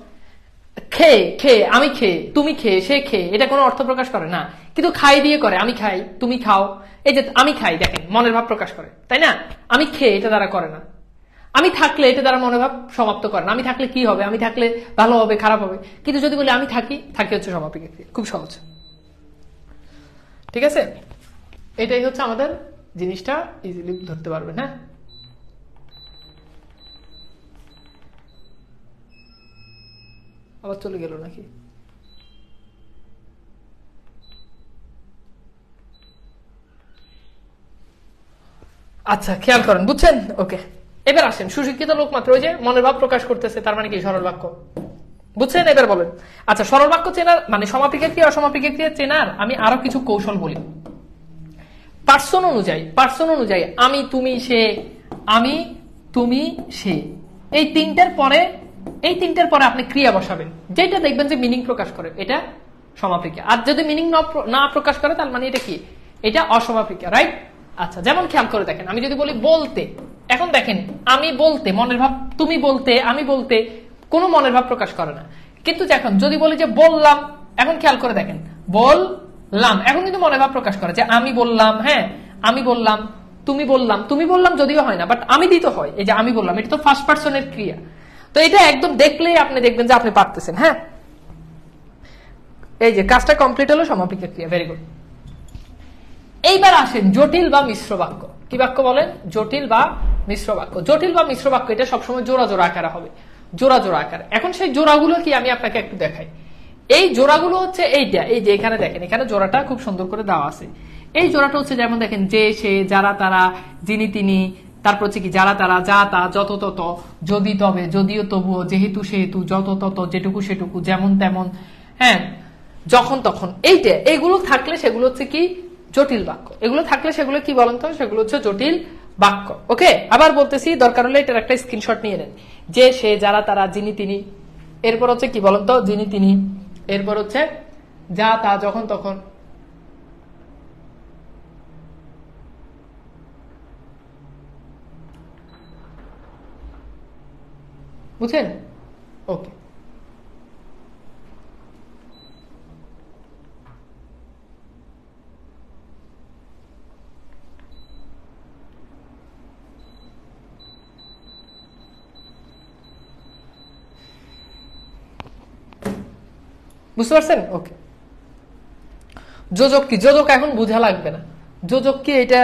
A: খেয়ে খেয়ে, আমি খেয়ে, তুমি খেয়ে, সে খেয়ে, এটা কোনো অর্থ প্রকাশ করে না, কিন্তু খাই দিয়ে করে, আমি খাই, তুমি খাও। এই যে আমি খাই, দেখেন মনের ভাব প্রকাশ করে, তাই না? আমি খেয়ে এটা দ্বারা করে না। আমি থাকলে এটা দ্বারা মনের ভাব সমাপ্ত করে না। আমি থাকলে কি হবে? আমি থাকলে ভালো হবে, খারাপ হবে। কিন্তু যদি বলি আমি থাকি, থাকি হচ্ছে সমাপিক ক্রিয়া। খুব সহজ, ঠিক আছে? এটাই হচ্ছে আমাদের জিনিসটা ইজিলি ধরতে পারবেন। হ্যাঁ, আবার চলে গেল নাকি? আচ্ছা, খেয়াল করেন, বুঝছেন? ওকে, এবার আসেন সুশিক্ষিত লোক মাত্র ওই যে মনের ভাব প্রকাশ করতেছে, তার মানে কি? সরল বাক্য। বুঝছেন? এবার বলেন। আচ্ছা, সরল বাক্য চেনার মানে সমাপিকা ক্রিয়া অসমাপিকা ক্রিয়া চেনার আমি আরো কিছু কৌশল বলি। পার্সন অনুযায়ী আমি, তুমি, সে, আমি, তুমি, সে, এই তিনটার পরে আপনি ক্রিয়া বসাবেন, যেটা দেখবেন যে মিনিং প্রকাশ করে, এটা সমাপিকা। আর যদি মিনিং না প্রকাশ করে, তার মানে এটা কি? এটা অসমাপিকা, রাইট? আচ্ছা, যেমন খেয়াল করে দেখেন, আমি যদি বলি বলতে, এখন দেখেন আমি বলতে মনের ভাব, তুমি বলতে, আমি বলতে, কোনো মনের ভাব প্রকাশ করে না। কিন্তু এখন যদি বলি যে বললাম, এখন খেয়াল করে দেখেন, বললাম, এখন কিন্তু মনের ভাব প্রকাশ করে যে আমি বললাম। হ্যাঁ, আমি বললাম, তুমি বললাম যদিও হয় না, বাট আমি দিতে হয়। এই যে আমি বললাম, এটা তো ফার্স্ট পার্সনের ক্রিয়া। তো এটা একদম দেখলেই আপনি দেখবেন যে আপনি পারতেছেন। হ্যাঁ, এই যে কাজটা কমপ্লিট হলো, সমাপিকা ক্রিয়া। Very good. এইবার আসেন জটিল বা মিশ্র বাক্য। কি বাক্য বলেন? জটিল বা মিশ্র বাক্য। জটিল বা মিশ্র বাক্য এটা সবসময় জোড়া জোড়া আকারে হবে, জোড়া জোড়া আকারে। এখন সেই জোড়াগুলো কি আমি আপনাকে একটু দেখাই। এই জোড়াগুলো হচ্ছে এইটা, এই যে এখানে দেখেন, এখানে জোড়াটা খুব সুন্দর করে দেওয়া আছে। এই জোড়াটা হচ্ছে যেমন দেখেন, যে, সে, যারা, তারা, যিনি, তিনি, তারপর হচ্ছে কি যারা, তারা, যা, তা, যত, তত, যদি, তবে, যদিও, তবুও, যেহেতু, সেহেতু, যত, তত, যেটুকু, সেটুকু, যেমন, তেমন, হ্যাঁ, যখন, তখন, এইটা, এগুলো থাকলে সেগুলো হচ্ছে কি? জটিল বাক্য। এগুলো থাকলে সেগুলো কি বলেন তো? সেগুলো হচ্ছে জটিল বাক্য। ওকে, আবার বলতেছি, দরকার হলে এটার একটা স্ক্রিনশট নিয়ে নেন। যে, সে, যারা, তারা, যিনি, তিনি, এরপর হচ্ছে কি বলেন তো? যিনি, তিনি, এরপর হচ্ছে যা, তা, যখন, তখন। বুঝছেন? ওকে, বুঝতে পারছেন? ওকে, যোজক কি? যোজক এখন বোঝা লাগবে না। যোজক কি এটা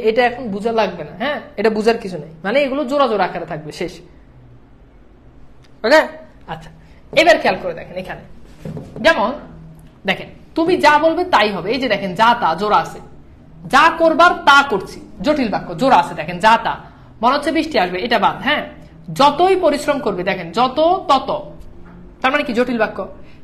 A: এটা এখন বোঝা লাগবে না। হ্যাঁ, এটা বোঝার কিছু নেই, মানে এগুলো জোড়া জোড়া আকারে থাকবে, শেষ। ওকে, আচ্ছা, এবার খেয়াল করে দেখেন, এখানে যেমন দেখেন, তুমি যা বলবে তাই হবে। এই যে দেখেন, যা, তা, জোড়া আছে, যা করবার তা করছি, জটিল বাক্য, জোড়া আছে। দেখেন, যা, তা, মনে হচ্ছে বৃষ্টি আসবে, এটা বাদ। হ্যাঁ, যতই পরিশ্রম করবে, দেখেন, যত, তত, তার মানে কি? জটিল বাক্য।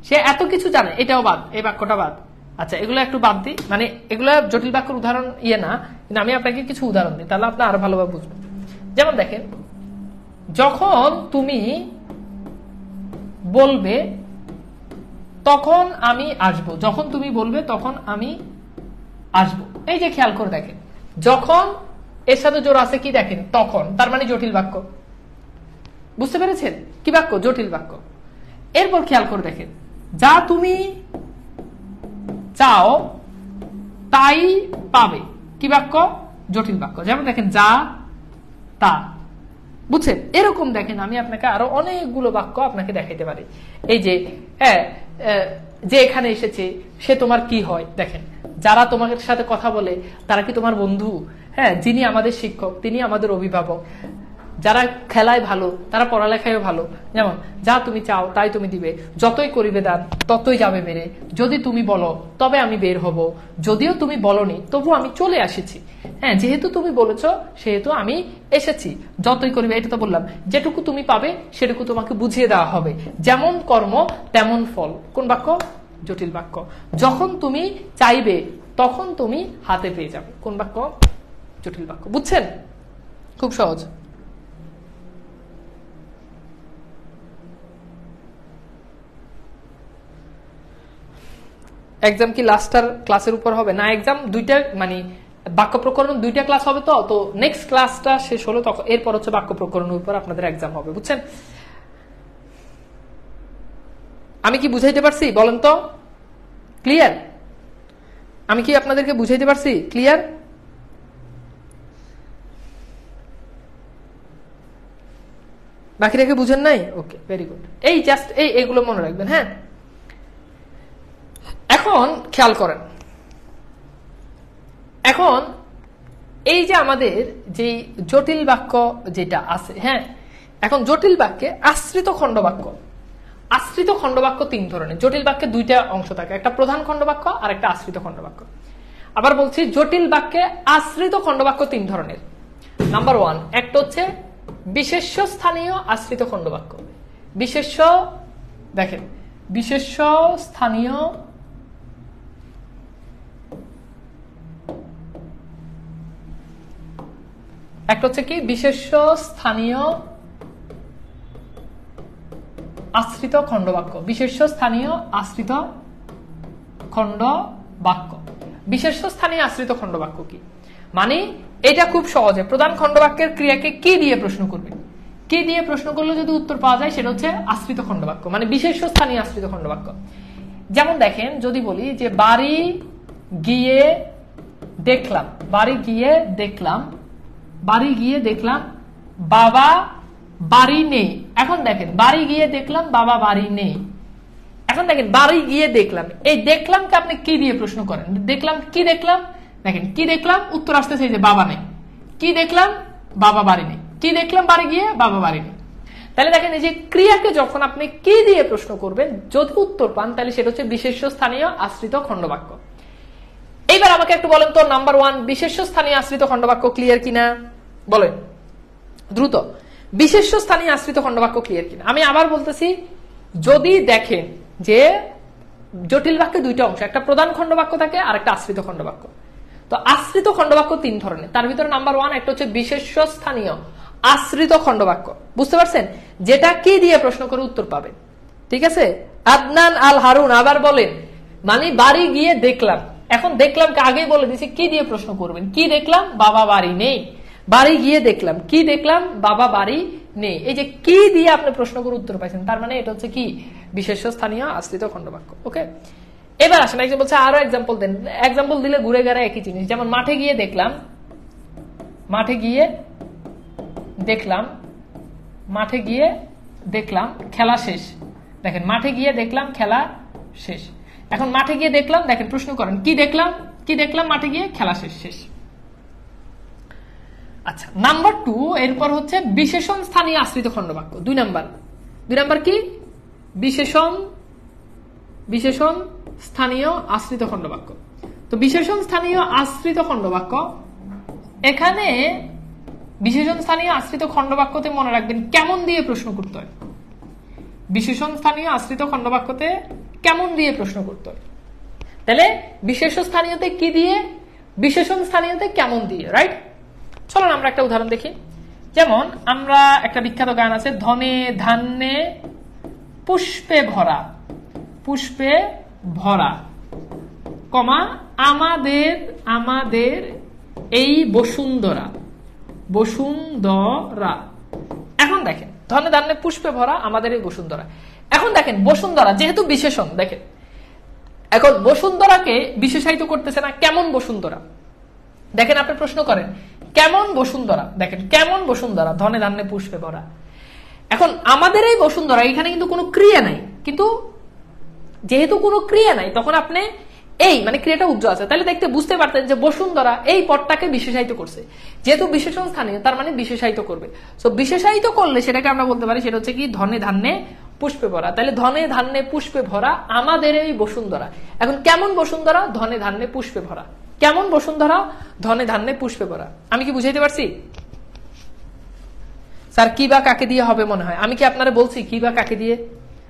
A: সে এত কিছু জানে, এটাও বাদ, এই বাক্যটা বাদ। আচ্ছা, এগুলো একটু বাদ দিই, মানে এগুলো জটিল বাক্যের উদাহরণ না, কিন্তু আমি আপনাকে কিছু উদাহরণ দিই, তাহলে আপনি আরো ভালোভাবে বুঝবেন। যেমন দেখেন, যখন তুমি বলবে তখন আমি আসবো, যখন তুমি বলবে তখন আমি আসবো। এই যে খেয়াল করে দেখেন, যখন এর সাথে জোড়া আছে কি? দেখেন, তখন, তার মানে জটিল বাক্য। বুঝতে পেরেছেন? কি বাক্য? জটিল বাক্য। এরপর খেয়াল করে দেখেন, যা তুমি চাও তাই পাবে, কি বাক্য? জটিল বাক্য। যেমন দেখেন, যা, তা। বুঝছেন? এরকম দেখেন, আমি আপনাকে আরো অনেকগুলো বাক্য আপনাকে দেখাইতে পারি। এই যে, হ্যাঁ, যে এখানে এসেছে সে তোমার কি হয়? দেখেন, যারা তোমার সাথে কথা বলে তারা কি তোমার বন্ধু? হ্যাঁ, যিনি আমাদের শিক্ষক তিনি আমাদের অভিভাবক। যারা খেলায় ভালো তারা পড়ালেখায় ভালো। যেমন, যা তুমি চাও তাই তুমি দিবে, যতই করিবে দান ততই যাবে বেড়ে, যদি তুমি বলো তবে আমি বের হব, যদিও তুমি বলনি তবু আমি চলে আসেছি। হ্যাঁ, যেহেতু তুমি বলেছো সেহেতু আমি এসেছি, যতই করিবে, এটা তো বললাম। যেটুকু তুমি পাবে সেটুকু তোমাকে বুঝিয়ে দেওয়া হবে, যেমন কর্ম তেমন ফল। কোন বাক্য? জটিল বাক্য। যখন তুমি চাইবে তখন তুমি হাতে পেয়ে যাবে। কোন বাক্য? জটিল বাক্য। বুঝছেন? খুব সহজ। এক্সাম কি লাস্টার ক্লাসের উপর হবে না? এক্সাম দুইটা, মানে বাক্য প্রকরণ দুইটা ক্লাস হবে। তো নেক্সট ক্লাসটা শেষ হলো তখন এরপর হচ্ছে বাক্য প্রকরণের উপর আপনাদের এক্সাম হবে। বুঝছেন? আমি কি বুঝাইতে পারছি বলেন তো? ক্লিয়ার? আমি কি আপনাদেরকে বুঝাইতে পারছি? ক্লিয়ার? বাকি রেখে বুঝেন নাই? ওকে, ভেরি গুড। এই জাস্ট এইগুলো মনে রাখবেন। হ্যাঁ, এখন খেয়াল করেন, এখন এই যে আমাদের যে জটিল বাক্য যেটা আছে, হ্যাঁ, এখন জটিল বাক্যে আশ্রিত খণ্ডবাক্য, আশ্রিত খণ্ডবাক্য 3 ধরনের। জটিল বাক্যে 2টা অংশ থাকে, একটা প্রধান খণ্ডবাক্য আর একটা আশ্রিত খণ্ডবাক্য। আবার বলছি, জটিল বাক্যে আশ্রিত খণ্ডবাক্য 3 ধরনের। নাম্বার 1, একটা হচ্ছে বিশেষ্য স্থানীয় আশ্রিত খণ্ডবাক্য। বিশেষ্য, দেখেন, বিশেষ্য স্থানীয় একটা হচ্ছে কি বিশেষ্য স্থানীয় আশ্রিত খণ্ডবাক্য। বিশেষ্য স্থানীয় আশ্রিত খণ্ডবাক্য। বিশেষ্য স্থানীয় আশ্রিত খণ্ডবাক্য কি মানে? এটা খুব সহজে প্রধান খণ্ডবাক্যের ক্রিয়াকে কি দিয়ে প্রশ্ন করবে, কি দিয়ে প্রশ্ন করলে যদি উত্তর পাওয়া যায় সেটা হচ্ছে আশ্রিত খণ্ডবাক্য, মানে বিশেষ্য স্থানীয় আশ্রিত খণ্ডবাক্য। যেমন দেখেন, যদি বলি যে বাড়ি গিয়ে দেখলাম, বাড়ি গিয়ে দেখলাম, বাড়ি গিয়ে দেখলাম বাবা বাড়ি নেই। এখন দেখেন, বাড়ি গিয়ে দেখলাম বাবা বাড়ি নেই। এখন দেখেন, বাড়ি গিয়ে দেখলাম, এই দেখলামকে আপনি কি দিয়ে প্রশ্ন করেন? দেখলাম, কি দেখলাম? দেখেন, কি দেখলাম, উত্তর আসতেছে যে বাবা নেই। কি দেখলাম? বাবা বাড়ি নেই। কি দেখলাম? বাড়ি গিয়ে বাবা বাড়ি নেই। তাহলে দেখেন, এই যে ক্রিয়াকে যখন আপনি কি দিয়ে প্রশ্ন করবেন, যদি উত্তর পান তাহলে সেটা হচ্ছে বিশেষ্য স্থানীয় আশ্রিত খণ্ডবাক্য। এইবার আমাকে একটু বলেন তো, নাম্বার 1, বিশেষ্য স্থানীয় আশ্রিত খণ্ডবাক্য ক্লিয়ার কিনা বলেন দ্রুত। বিশেষ্য স্থানীয় আশ্রিত খণ্ডবাক্য ক্লিয়ার কিনা? আমি আবার বলতেছি, যদি দেখেন যে জটিল বাক্যে 2টা অংশ, একটা প্রধান খণ্ডবাক্য থাকে আর একটা আশ্রিত খণ্ডবাক্য। তো আশ্রিত খণ্ডবাক্য 3 ধরনের, তার ভিতরে নাম্বার 1 একটা হচ্ছে বিশেষ্য স্থানীয় আশ্রিত খণ্ডবাক্য। বুঝতে পারছেন? যেটা কি দিয়ে প্রশ্ন করে উত্তর পাবেন। ঠিক আছে? আদনান আল হারুন আবার বলেন, মানে বাড়ি গিয়ে দেখলাম। এখন দেখলাম আগেই বলে দিছি কি দিয়ে প্রশ্ন করবেন। কি দেখলাম? বাবা বাড়ি নেই। বাড়ি গিয়ে দেখলাম, কি দেখলাম? বাবা বাড়ি নেই। এই যে কি দিয়ে আপনি প্রশ্ন করে উত্তর পাইছেন, তার মানে এটা হচ্ছে কি বিশেষ্য স্থানীয় আশ্রিত খণ্ডবাক্য। ওকে, এবার আসেন, একজন বলছে আরো এক্সাম্পল দেন। এক্সাম্পল দিলে ঘুরে গেড়ে একই জিনিস। যেমন মাঠে গিয়ে দেখলাম, মাঠে গিয়ে দেখলাম, মাঠে গিয়ে দেখলাম খেলা শেষ। দেখেন, মাঠে গিয়ে দেখলাম খেলা শেষ। এখন মাঠে গিয়ে দেখলাম, দেখেন প্রশ্ন করেন, কি দেখলাম? কি দেখলাম? মাঠে গিয়ে খেলা শেষ। শেষ। আচ্ছা, নাম্বার 2, এরপর হচ্ছে বিশেষণ স্থানীয় আশ্রিত খণ্ডবাক্য। 2 নাম্বার কি? বিশেষণ, বিশেষণ স্থানীয় আশ্রিত খণ্ডবাক্য। তো বিশেষণ স্থানীয় আশ্রিত খণ্ডবাক্য, এখানে বিশেষণ স্থানীয় আশ্রিত খণ্ডবাক্যতে মনে রাখবেন কেমন দিয়ে প্রশ্ন করতে হয়। বিশেষণ স্থানীয় আশ্রিত খণ্ডবাক্যতে কেমন দিয়ে প্রশ্ন করতে হয়। তাহলে বিশেষ স্থানীয়তে কি দিয়ে, বিশেষণ স্থানীয়তে কেমন দিয়ে, রাইট? চলুন আমরা একটা উদাহরণ দেখি। যেমন আমরা একটা বিখ্যাত গান আছে, ধনে ধান্যে পুষ্পে ভরা, পুষ্পে ভরা, কমা আমাদের, আমাদের এই বসুন্ধরা, বসুন্ধরা। এখন দেখেন, ধনে ধান্যে পুষ্পে ভরা আমাদের এই বসুন্ধরা। এখন দেখেন, বসুন্ধরা যেহেতু বিশেষণ, দেখেন এখন বসুন্ধরাকে বিশেষায়িত করতেছে না, কেমন বসুন্ধরা। দেখেন, আপনি প্রশ্ন করেন কেমন বসুন্ধরা, দেখেন কেমন বসুন্ধরা, ধনে ধান্যে পুষ্পে ভরা। এখন আমাদের এই বসুন্ধরা, এখানে কিন্তু কোনো ক্রিয়া নাই, কিন্তু যেহেতু কোনো ক্রিয়া নাই তখন আপনি এই মানে ক্রিয়াটা উজ্জ্বল আছে, তাহলে দেখতে বুঝতে পারতেন যে বসুন্ধরা এই পদটাকে বিশেষায়িত করছে। যেহেতু বিশেষণ স্থানীয়, তার মানে বিশেষায়িত করবে। সো বিশেষায়িত করলে সেটাকে আমরা বলতে পারি সেটা হচ্ছে কি ধনে ধান্যে পুষ্পে ভরা। তাহলে ধনে ধান্যে পুষ্পে ভরা আমাদের এই বসুন্ধরা। এখন কেমন বসুন্ধরা? ধনে ধান্যে পুষ্পে ভরা। কেমন বসুন্ধরা? ধনে ধান্যে পুষ্পে ভরা। আমি কি বুঝাইতে পারছি? স্যার কি বা কাকে দিয়ে হবে মনে হয়? আমি কি আপনারা বলছি কি বা কাকে দিয়ে?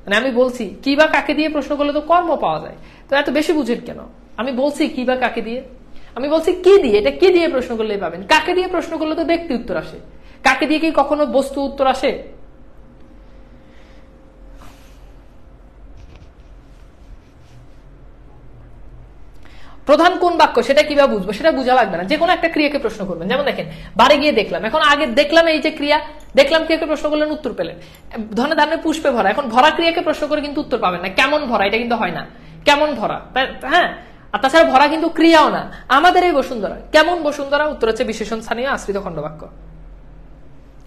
A: মানে আমি বলছি কি বা কাকে দিয়ে প্রশ্ন করলে তো কর্ম পাওয়া যায়, তো এত বেশি বুঝেন কেন? আমি বলছি কি বা কাকে দিয়ে, আমি বলছি কি দিয়ে, এটা কি দিয়ে প্রশ্ন করলেই পাবেন। কাকে দিয়ে প্রশ্ন করলে তো ব্যক্তি উত্তর আসে। কাকে দিয়ে কি কখনো বস্তু উত্তর আসে? প্রধান কোন বাক্য সেটা কিভাবে বুঝবো? সেটা বোঝা লাগবে না, যে কোনো একটা ক্রিয়াকে প্রশ্ন করবেন। যেমন দেখেন, বাড়ি গিয়ে দেখলাম, এখন আগে দেখলাম এই যে ক্রিয়া, দেখলাম কেউ কেউ প্রশ্ন করলেন, উত্তর পেলেন। ধনে ধানে পুষ্পে ভরা, এখন ভরা ক্রিয়াকে প্রশ্ন করে কিন্তু উত্তর পাবেন না। কেমন ভরা, এটা কিন্তু হয় না। কেমন ভরা, হ্যাঁ। আর তাছাড়া ভরা কিন্তু ক্রিয়াও না। আমাদের এই বসুন্ধরা, কেমন বসুন্ধরা, উত্তর হচ্ছে বিশেষণ স্থানীয় আশ্রিত খণ্ডবাক্য।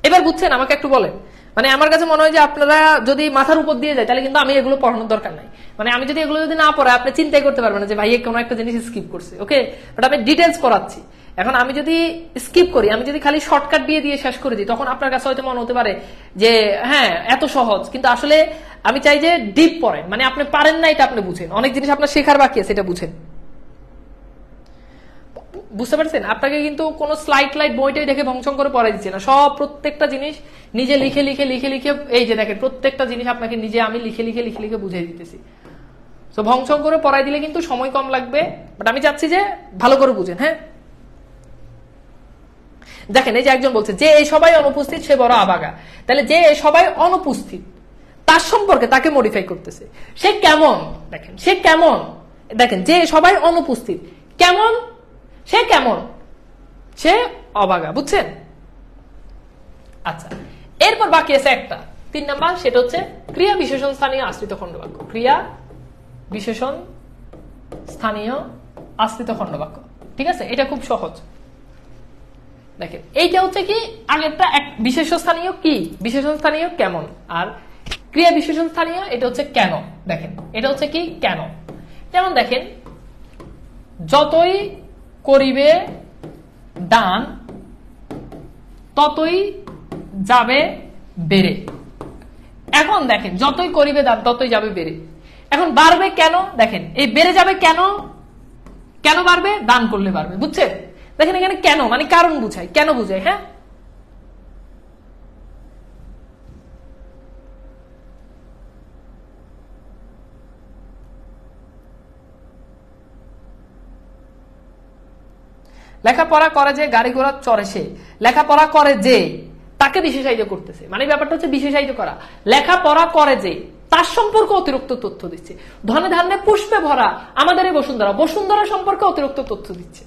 A: এবার বুঝছেন, আমাকে একটু বলেন। মানে আমার কাছে মনে হয় যে আপনারা যদি মাথার উপর দিয়ে যায় তাহলে কিন্তু আমি এগুলো পড়ানোর দরকার নাই। মানে আমি যদি এগুলো যদি না পড়াই আপনি চিন্তাই করতে পারবেন না যে ভাই কোনো একটা জিনিস স্কিপ করছে। ওকে, বাট আমি ডিটেলস করাচ্ছি। এখন আমি যদি স্কিপ করি, আমি যদি খালি শর্টকাট দিয়ে দিয়ে শেষ করে দিই, তখন আপনার কাছে হয়তো মনে হতে পারে যে হ্যাঁ এত সহজ, কিন্তু আসলে আমি চাই যে ডিপ পড়েন। মানে আপনি পারেন না এটা আপনি বুঝেন, অনেক জিনিস আপনার শেখার বাকি আছে এটা বুঝেন। বুঝতে পারছেন? আপনাকে কিন্তু কোনো স্লাইড লাইট বইটাই দেখে ভংসং করে পড়াই দিচ্ছে না। সব প্রত্যেকটা জিনিস নিজে লিখে লিখে লিখে লিখে, এই যে দেখেন প্রত্যেকটা জিনিস আপনাকে নিজে আমি লিখে লিখে লিখে লিখে বুঝিয়ে দিতেছি। তো ভংসং করে পড়াই দিলে কিন্তু সময় কম লাগবে, বাট আমি চাচ্ছি যে ভালো করে বুঝেন। হ্যাঁ, দেখেন এই যে একজন বলছে যে এই সবাই অনুপস্থিত সে বড় আবাগা, তাহলে যে এই সবাই অনুপস্থিত তার সম্পর্কে তাকে মডিফাই করতেছে। সে কেমন, দেখেন সে কেমন, দেখেন যে সবাই অনুপস্থিত কেমন, সে কেমন, সে অবাগা। বুঝছেন? আচ্ছা, এরপর বাকি আছে একটা 3 নাম্বার, সেটা হচ্ছে ক্রিয়া বিশেষণ স্থানীয় আশ্রিত খণ্ডবাক্য। ক্রিয়া বিশেষণ স্থানীয় আশ্রিত খণ্ডবাক্য, ঠিক আছে? এটা খুব সহজ। দেখেন এইটা হচ্ছে কি, আগেরটা বিশেষ স্থানীয় কি, বিশেষণ স্থানীয় কেমন, আর ক্রিয়া বিশেষণ স্থানীয় এটা হচ্ছে কেন। দেখেন এটা হচ্ছে কি কেন। যেমন দেখেন, যতই করিবে দান ততই যাবে বেড়ে। এখন দেখেন যতই করিবে দান ততই যাবে বেড়ে। এখন বাড়বে কেন, দেখেন এই বেড়ে যাবে কেন, কেন বাড়বে, দান করলে বাড়বে। বুঝছেন? দেখেন এখানে কেন মানে কারণ বুঝায়, কেন বুঝায়। হ্যাঁ, লেখাপড়া করে যে গাড়ি ঘোড়া চড়ে সে, লেখাপড়া করে যে তাকে বিশেষায়িত করতেছে। মানে ব্যাপারটা হচ্ছে বিশেষায়িত করা। লেখাপড়া করে যে তার সম্পর্কে অতিরিক্ত তথ্য দিচ্ছে। ধনে ধান্যে পুষ্পে ভরা আমাদের এই বসুন্ধরা, বসুন্ধরা সম্পর্কে অতিরিক্ত তথ্য দিচ্ছে।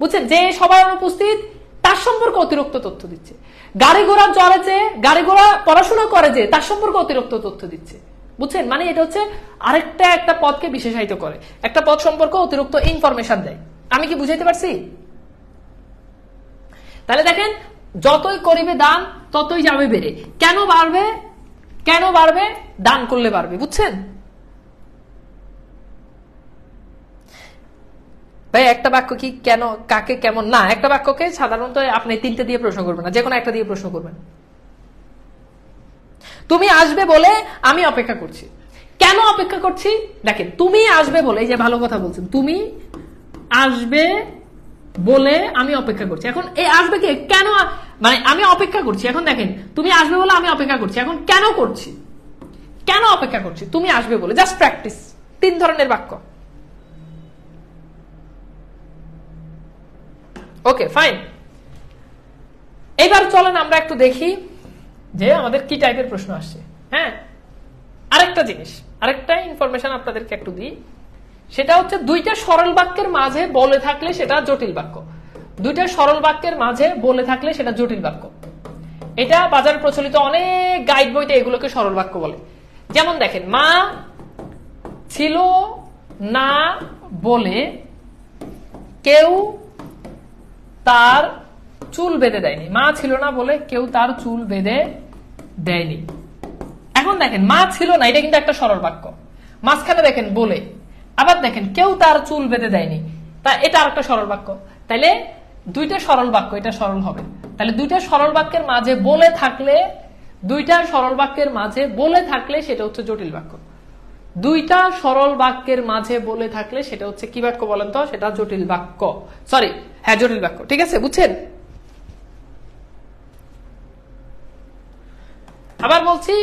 A: বুঝছেন? যে সবাই অনুপস্থিত তার সম্পর্কে অতিরিক্ত তথ্য দিচ্ছে। গাড়ি ঘোড়া চড়ে যে, গাড়ি ঘোড়া পড়াশোনা করে যে তার সম্পর্কে অতিরিক্ত তথ্য দিচ্ছে। বুঝছেন? মানে এটা হচ্ছে আরেকটা একটা পদকে বিশেষায়িত করে, একটা পদ সম্পর্কে অতিরিক্ত ইনফরমেশন দেয়। আমি কি বুঝাইতে পারছি? তাহলে দেখেন যতই করিবে দান ততই যাবে বেড়ে। কেন বাড়বে, কেন বাড়বে, দান করলে বাড়বে। বুঝছেন ভাই? একটা বাক্য কি কেন, কাকে, কেমন না, একটা বাক্যকে সাধারণত আপনি 3টে দিয়ে প্রশ্ন করবেন না, যে কোনো একটা দিয়ে প্রশ্ন করবেন। তুমি আসবে বলে আমি অপেক্ষা করছি। কেন অপেক্ষা করছি, দেখেন তুমি আসবে বলে, এই যে ভালো কথা বলছেন, তুমি আসবে বলে আমি অপেক্ষা করছি। এখন এই আসবে কে, কেন, মানে আমি অপেক্ষা করছি। এখন দেখেন তুমি আসবে বলে আমি অপেক্ষা করছি, এখন কেন করছি, কেন অপেক্ষা করছি, তুমি আসবে বলে। Just practice. 3 ধরনের বাক্য। Okay fine. এবার চলেন আমরা একটু দেখি যে আমাদের কি টাইপের প্রশ্ন আসছে। হ্যাঁ, আরেকটা জিনিস, আরেকটা ইনফরমেশন আপনাদেরকে একটু দিই, সেটা হচ্ছে 2টা সরল বাক্যের মাঝে বলে থাকলে সেটা জটিল বাক্য। 2টা সরল বাক্যের মাঝে বলে থাকলে সেটা জটিল বাক্য। এটা বাজারে প্রচলিত অনেক গাইড বইতে এগুলোকে সরল বাক্য বলে। যেমন দেখেন, মা ছিল না বলে কেউ তার চুল বেঁধে দেয়নি। মা ছিল না বলে কেউ তার চুল বেঁধে দেয়নি। এখন দেখেন মা ছিল না, এটা কিন্তু একটা সরল বাক্য। মাঝখানে দেখেন বলে, আবার দেখেন কেউ তার চুল বেঁধে দেয়নি, তা এটা আরেকটা সরল বাক্য। তাইলে 2টা সরল বাক্য, এটা সরল হবে। তাহলে 2টা সরল বাক্যের মাঝে বলে থাকলে, 2টা সরল বাক্যের মাঝে বলে থাকলে সেটা হচ্ছে জটিল বাক্য। 2টা সরল বাক্যের মাঝে বলে থাকলে সেটা হচ্ছে কি বাক্য বলেন তো? সেটা জটিল বাক্য। সরি, হ্যাঁ জটিল বাক্য। ঠিক আছে, বুঝছেন? আবার বলছি,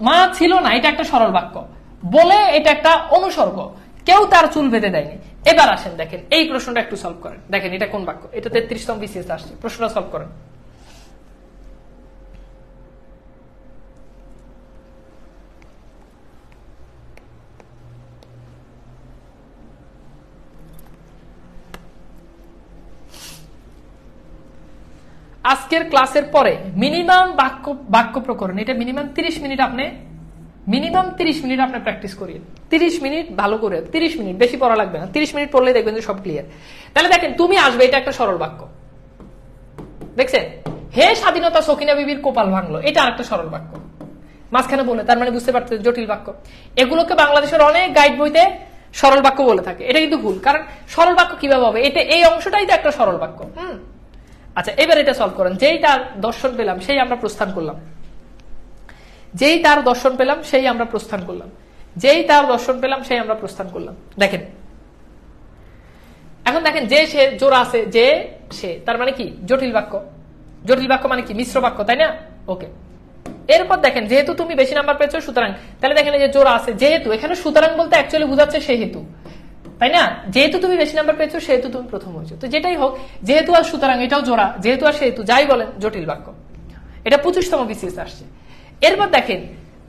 A: মা ছিল না, এটা একটা সরল বাক্য। বলে, এটা একটা অনুসর্গ। কেউ তার চুল বেঁধে দেয়নি। এবার আসেন দেখেন এই প্রশ্নটা একটু সলভ করেন। দেখেন এটা কোন বাক্য, এটা 33তম বিসিএস আসছে। প্রশ্নটা সলভ করেন। আজকের ক্লাসের পরে মিনিমাম বাক্য প্রকরণ, এটা মিনিমাম 30 মিনিট আপনি প্র্যাকটিস করিয়ে, 30 মিনিট ভালো করে, 30 মিনিট, বেশি পড়া লাগবে না, 30 মিনিট পড়লে দেখবেন যে সব ক্লিয়ার। তাহলে দেখেন তুমি আসবে, এটা একটা সরল বাক্য, দেখছেন, হে স্বাধীনতা সকিনা বিবির কোপাল ভাঙলো, এটা আরেকটা সরল বাক্য, মাঝখানে বলে, তার মানে বুঝতে পারছেন জটিল বাক্য। এগুলোকে বাংলাদেশের অনেক গাইড বইতে সরল বাক্য বলে থাকে, এটা কিন্তু ভুল, কারণ সরল বাক্য কিভাবে হবে, এটা এই অংশটাই তো একটা সরল বাক্য। আচ্ছা, এবার এটা সলভ করেন। যেই তার দর্শন পেলাম সেই আমরা প্রস্থান করলাম, যেই তার দর্শন পেলাম সেই আমরা প্রস্থান করলাম, যেই তার দর্শন পেলাম সেই আমরা প্রস্থান করলাম। দেখেন এখন দেখেন, যে সে জোড়া আছে, যে সে, তার মানে কি জটিল বাক্য। জটিল বাক্য মানে কি মিশ্র বাক্য, তাই না? ওকে, এরপর দেখেন যেহেতু তুমি বেশি নাম্বার পেয়েছো সুতরাং, তাহলে দেখেন এই যে জোড়া আছে যেহেতু, এখানে সুতরাং বলতে অ্যাকচুয়ালি বোঝাচ্ছে সেহেতু, তাই না? যেহেতু তুমি বেশি নাম্বার পেয়েছো সেহেতু তুমি প্রথম হয়েছো। তো যেটাই হোক, যেহেতু আর সুতরাং, এটাও জোড়া, যেহেতু আর সেহেতু, যাই বলেন জটিল বাক্য। এটা 25তম বিসিএস আসছে। এরপর দেখেন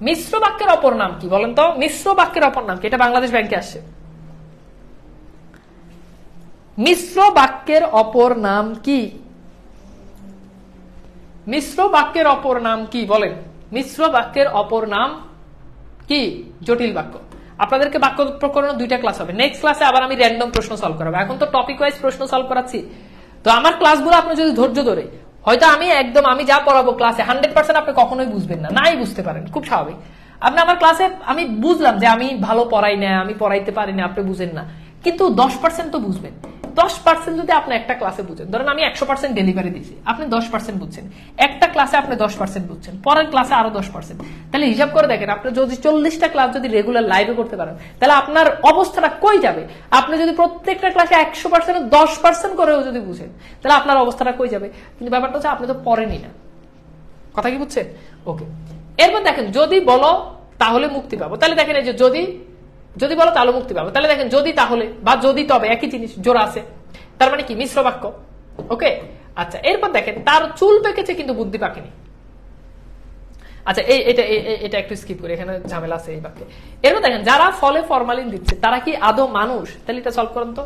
A: মিশ্র বাক্যের অপর নাম কি বলেন তো? মিশ্র বাক্যের অপর নাম কি? এটা বাংলাদেশ ব্যাংকে আসছে। মিশ্র বাক্যের অপর নাম কি? মিশ্র বাক্যের অপর নাম কি বলেন? মিশ্র বাক্যের অপর নাম কি? জটিল বাক্য। আপনাদেরকে বাক্য প্রকরণ 2টা ক্লাস হবে। নেক্সট ক্লাসে আবার আমি র্যান্ডম প্রশ্ন সলভ করাবো। এখন তো টপিক ওয়াইজ প্রশ্ন সলভ করাচ্ছি। তো আমার ক্লাসগুলো আপনি যদি ধৈর্য ধরে, হয়তো আমি যা পড়াবো ক্লাসে 100% আপনি কখনোই বুঝবেন না, নাই বুঝতে পারেন, খুব স্বাভাবিক। আপনি আমার ক্লাসে, আমি বুঝলাম যে আমি ভালো পড়াই না, আমি পড়াইতে পারি না, আপনি বুঝেন না, কিন্তু 10% তো বুঝবেন। 10% যদি আপনি একটা ক্লাসে বুঝেন, ধরেন আমি 100% ডেলিভারি দিয়েছি, আপনি 10% বুঝছেন, একটা ক্লাসে আপনি 10% বুঝছেন, পরের ক্লাসে আরো 10%, তাহলে হিসাব করে দেখেন আপনি যদি 40টা ক্লাস যদি রেগুলার লাইভে করতে পারেন, তাহলে আপনার অবস্থাটা কই যাবে? আপনি যদি প্রত্যেকটা ক্লাসে 100% 10% করেও যদি বুঝেন, তাহলে আপনার অবস্থাটা কই যাবে? কিন্তু ব্যাপারটা হচ্ছে আপনি তো পড়েনি না, কথা কি বুঝছেন? ওকে, এরপর দেখেন যদি বলো তাহলে মুক্তি পাবো, তাহলে দেখেন এই যে যদি বলো তাহলে মুক্তি পাবো, তাহলে দেখেন যদি তাহলে বা যদি তবে একই জিনিস, জোড়া আছে, তার মানে কি মিশ্র বাক্য। ওকে, আচ্ছা, এরপর দেখেন তার চুল পেকেছে কিন্তু বুদ্ধি পাকেনি। আচ্ছা, এটা একটু স্কিপ করি, এখানে ঝামেলা আছে এই বাক্যে। এরপর দেখেন যারা ফলে ফরমালিন দিচ্ছে তারা কি আদৌ মানুষ? তাহলে এটা সলভ করুন তো।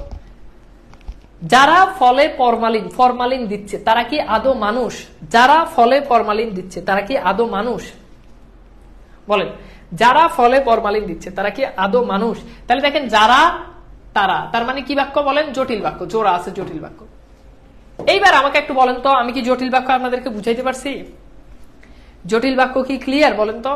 A: যারা ফলে ফরমালিন দিচ্ছে তারা কি আদৌ মানুষ? যারা ফলে ফরমালিন দিচ্ছে তারা কি আদৌ মানুষ? বলেন, যারা ফলে ফরমালিন দিচ্ছে তারা কি আদৌ মানুষ? তাহলে দেখেন যারা, তারা, তার মানে কি বাক্য বলেন? জটিল বাক্য, জোড়া আছে, জটিল বাক্য। এইবার আমাকে একটু বলেন তো, আমি কি জটিল বাক্য আপনাদেরকে বুঝাইতে পারছি? জটিল বাক্য কি ক্লিয়ার বলেন তো?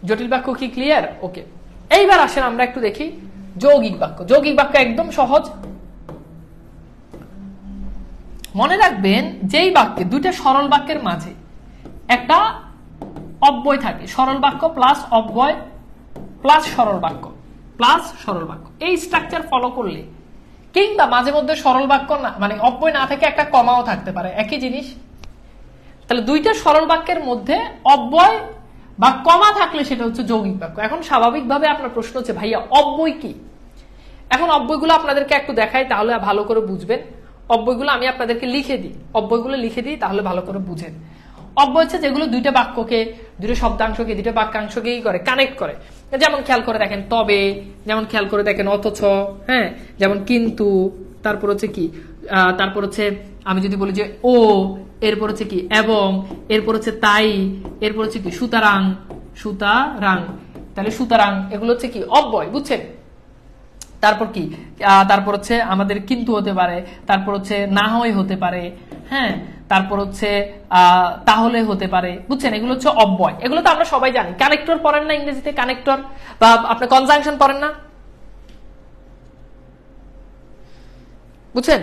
A: জটিল বাক্য কি ক্লিয়ার? ওকে, এইবার আসেন আমরা একটু দেখি যৌগিক বাক্য। যৌগিক বাক্য একদম সহজ। মনে রাখবেন যেই বাক্যে, দুইটা সরল বাক্যের মাঝে একটা অব্যয় থাকে, সরল বাক্য প্লাস অব্যয় প্লাস সরল বাক্য প্লাস সরল বাক্য, এই স্ট্রাকচার ফলো করলে, কিংবা মাঝে মধ্যে সরল বাক্য না, মানে অব্যয় না থেকে একটা কমাও থাকতে পারে, একই জিনিস, তাহলে দুইটা সরল বাক্যের মধ্যে অব্যয় বা কমা থাকলে সেটা হচ্ছে যৌগিক বাক্য। এখন স্বাভাবিকভাবে আপনার প্রশ্ন হচ্ছে ভাইয়া অব্যয় কি? এখন অব্যয়গুলো আপনাদেরকে একটু দেখাই, তাহলে ভালো করে বুঝবেন। অব্যয়গুলো আমি আপনাদেরকে লিখে দিই, তাহলে ভালো করে বুঝেন। অব্যয় হচ্ছে যেগুলো দুইটা বাক্যকে, দুইটা শব্দাংশকে, দুইটা বাক্যাংশকেই করে, কানেক্ট করে। যেমন খেয়াল করে দেখেন তবে, যেমন খেয়াল করে দেখেন অথচ, হ্যাঁ, যেমন কিন্তু, তারপর হচ্ছে কি, তারপর হচ্ছে আমি যদি বলি যে ও, এরপর হচ্ছে কি এবং, এরপর হচ্ছে তাই, এরপর হচ্ছে কি সুতরাং, তাহলে সুতরাং এগুলো হচ্ছে কি অব্যয়, বুঝছেন? তারপর কি, তারপর হচ্ছে আমাদের কিন্তু হতে পারে, তারপর হচ্ছে না হয় হতে পারে, হ্যাঁ, তারপর হচ্ছে তাহলে হতে পারে, বুঝছেন? এগুলো হচ্ছে অব্যয়। এগুলো তো আমরা সবাই জানি। কানেক্টর পড়েন না ইংরেজিতে? কানেক্টর বা আপনি কনজাংশন পড়েন না? বুঝছেন?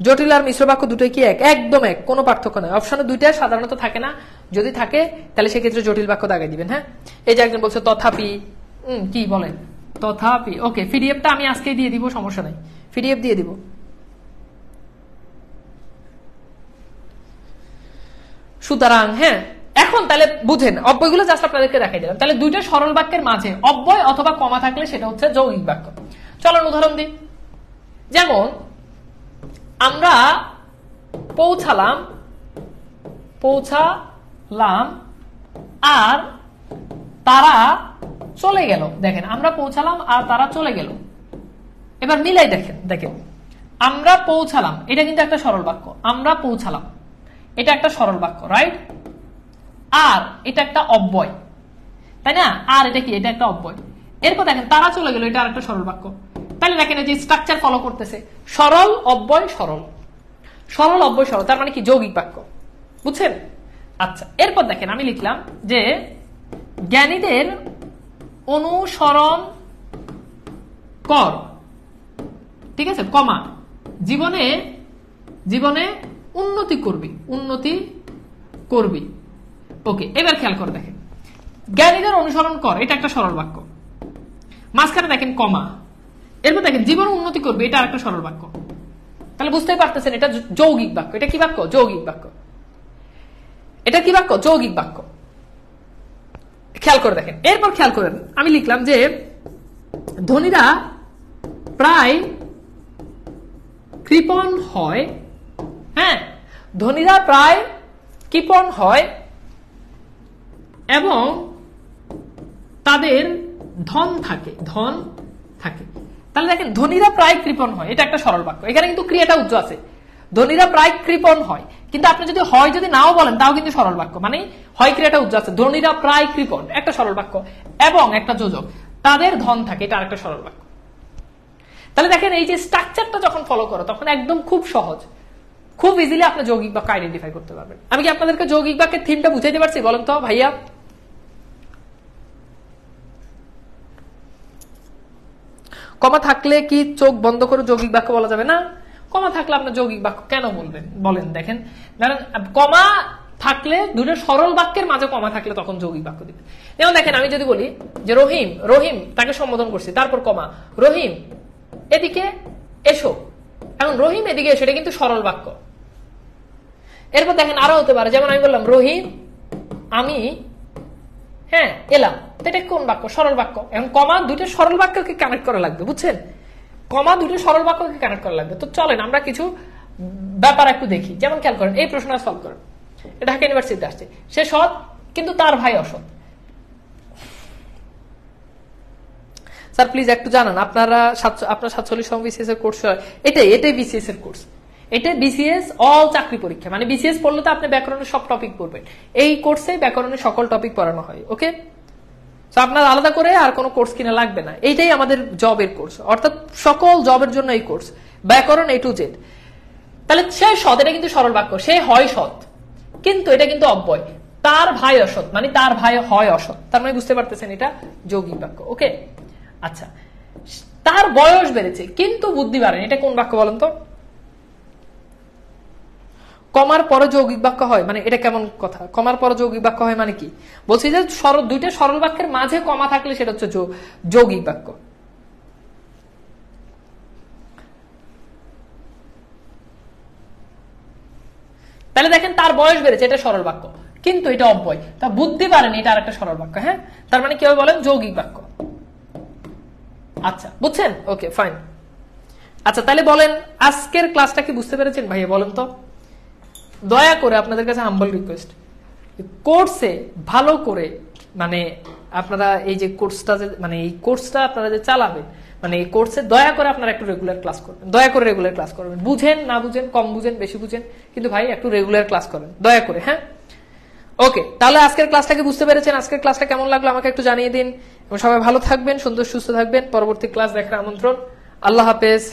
A: জটিল আর মিশ্র বাক্য দুটোই কি এক? একদম এক, কোনো পার্থক্য নেই। অপশনে দুইটা সাধারণত থাকে না, যদি থাকে তাহলে সেক্ষেত্রে জটিল বাক্য দাগাই দিবেন। হ্যাঁ, এই যে একজন বলছে তথাপি, কি বলেন? তথাপি। ওকে, পিডিএফটা আমি আজকেই দিয়ে দিব, সমস্যা নাই, পিডিএফ দিয়ে দিব। সুতরাং, হ্যাঁ, এখন তাহলে বুঝেন, অব্যয়গুলো জাস্ট আপনাদেরকে দেখাই দিলাম। তাহলে দুইটা সরল বাক্যের মাঝে অব্যয় অথবা কমা থাকলে সেটা হচ্ছে যৌগিক বাক্য। চলুন উদাহরণ দিই। যেমন আমরা পৌঁছালাম আর তারা চলে গেল। দেখেন আমরা পৌঁছালাম আর তারা চলে গেল। এবার মিলাই দেখেন, দেখেন আমরা পৌঁছালাম, এটা কিন্তু একটা সরল বাক্য। আমরা পৌঁছালাম, এটা একটা সরল বাক্য, রাইট? আর এটা একটা অব্যয়, তাই না? আর এটা কি? এটা একটা অব্যয়। এরপর দেখেন তারা চলে গেল, এটা আর একটা সরল বাক্য। তাহলে দেখেন যে স্ট্রাকচার ফলো করতেছে, সরল অব্যয় সরল, সরল অব্যয় সরল, তার মানে কি? যৌগিক বাক্য। বুঝছেন? আচ্ছা, এরপর দেখেন আমি লিখলাম যে জ্ঞানীদের অনুসরণ কর, ঠিক আছে, কমা, জীবনে জীবনে উন্নতি করবি, উন্নতি করবি। ওকে, এবার খেয়াল করে দেখেন জ্ঞানীদের অনুসরণ কর, এটা একটা সরল বাক্য। মাঝখানে দেখেন কমা, এরপর দেখেন জীবন উন্নতি করবে, এটা আরেকটা সরল বাক্য। তাহলে বুঝতেই পারতেছেন এটা যৌগিক বাক্য। এটা কি বাক্য? যৌগিক বাক্য। এটা কি বাক্য? যৌগিক বাক্য। খেয়াল করে দেখেন, এরপর খেয়াল করেন আমি লিখলাম যে ধনীরা প্রায় কৃপণ হয়, হ্যাঁ, ধনীরা প্রায় কৃপণ হয় এবং তাদের ধন থাকে, ধন থাকে। তাহলে দেখেন ধনীরা প্রায় কৃপণ হয়, এটা একটা সরল বাক্য। এখানে কিন্তু ক্রিয়াটা উজ্জ্ব আছে, ধনীরা প্রায় কৃপণ হয়। কিন্তু আপনি যদি হয় যদি নাও বলেন তাও কিন্তু সরল বাক্য, মানে হয় ক্রিয়াটা উজ্জ্ব আছে, ধনীরা প্রায় কৃপণ একটা সরল বাক্য, এবং একটা যোজক তাদের ধন থাকে, এটা আরেকটা সরল বাক্য। তাহলে দেখেন এই যে স্ট্রাকচারটা যখন ফলো করো তখন একদম খুব সহজ, খুব ইজিলি আপনি যৌগিক বাক্য আইডেন্টিফাই করতে পারবেন। আমি কি আপনাদেরকে যৌগিক বাক্যের থিমটা বুঝাইতে পারছি? বলেন তো ভাইয়া। কমা থাকলে কি চোখ বন্ধ করে যৌগিক বাক্য বলা যাবে না? কমা থাকলে আপনার যৌগিক বাক্য কেন বলবেন বলেন? দেখেন কমা থাকলে দুটো সরল বাক্যের মাঝে কমা থাকলে তখন যৌগিক বাক্য দিবেন। যেমন দেখেন আমি যদি বলি যে রহিম, রহিম তাকে সম্বোধন করছি, তারপর কমা, রহিম এদিকে এসো, এখন রহিম এদিকে এসো, এটা কিন্তু সরল বাক্য। এরপর দেখেন আরো হতে পারে, যেমন আমি বললাম রহিম আমি হ্যাঁ এলাম, এটা কোন বাক্য? সরল বাক্য। এখন কমা দুটো সরল বাক্যকে কানেক্ট করা লাগবে, বুঝছেন? কমা দুটো সরল বাক্যকে কানেক্ট করা লাগবে। তো চলেন আমরা কিছু ব্যাপার একটু দেখি। যেমন খেয়াল করেন এই প্রশ্নটা সলভ করেন, ঢাকা ইউনিভার্সিটিতে আসছে, সে সৎ কিন্তু তার ভাই অসৎ। স্যার প্লিজ একটু জানান আপনারা আপনার 47 বিসিএস এর কোর্স, এটাই বিসিএস এর কোর্স, এটা বিসিএস অল চাকরি পরীক্ষা, মানে বিসিএস পড়লে তো আপনি ব্যাকরণের সব টপিক পড়বেন। এই কোর্সে ব্যাকরণের সকল টপিক পড়ানো হয়। ওকে, তো আপনার আলাদা করে আর কোনো কোর্স কিনা লাগবে না, এইটাই আমাদের জবের কোর্স, অর্থাৎ সকল জবের জন্য এই কোর্স, ব্যাকরণ A to Z। তাহলে সে সৎ, এটা কিন্তু সরল বাক্য, সে হয় সৎ, কিন্তু এটা কিন্তু অব্যয়, তার ভাই অসৎ, মানে তার ভাই হয় অসৎ, তার মানে বুঝতে পারতেছেন এটা যৌগিক বাক্য। ওকে, আচ্ছা, তার বয়স বেড়েছে কিন্তু বুদ্ধি বাড়েনি, এটা কোন বাক্য বলেন তো? কমার পরে যৌগিক বাক্য হয়, মানে এটা কেমন কথা? কমার পরে যৌগিক বাক্য হয় মানে কি? বলছি যে দুইটা সরল বাক্যের মাঝে কমা থাকলে সেটা হচ্ছে যৌগিক বাক্য। তাহলে দেখেন তার বয়স বেড়েছে, এটা সরল বাক্য, কিন্তু এটা অব্যয়, তা বুদ্ধি বাড়েনি, এটা আরেকটা সরল বাক্য। হ্যাঁ, তার মানে কি হবে বলেন? যৌগিক বাক্য। আচ্ছা, বুঝছেন? Okay fine. আচ্ছা তাহলে বলেন আজকের ক্লাসটা কি বুঝতে পেরেছেন ভাইয়া? বলেন তো, দয়া করে আপনাদের কাছে হাম্বল রিকোয়েস্ট, কোর্সে ভালো করে, মানে আপনারা এই যে কোর্সটা, মানে এই কোর্সটা আপনারা যে চালাবেন, মানে এই কোর্সে দয়া করে আপনারা একটু রেগুলার ক্লাস করবেন, দয়া করে রেগুলার ক্লাস করবেন। বুঝেন না বুঝেন, কম বুঝেন বেশি বুঝেন, কিন্তু ভাই একটু রেগুলার ক্লাস করেন দয়া করে। হ্যাঁ, ওকে, তাহলে আজকের ক্লাসটাকে বুঝতে পেরেছেন? আজকের ক্লাসটা কেমন লাগলো আমাকে একটু জানিয়ে দিন, এবং সবাই ভালো থাকবেন, সুন্দর সুস্থ থাকবেন। পরবর্তী ক্লাস দেখার আমন্ত্রণ। আল্লাহ হাফেজ।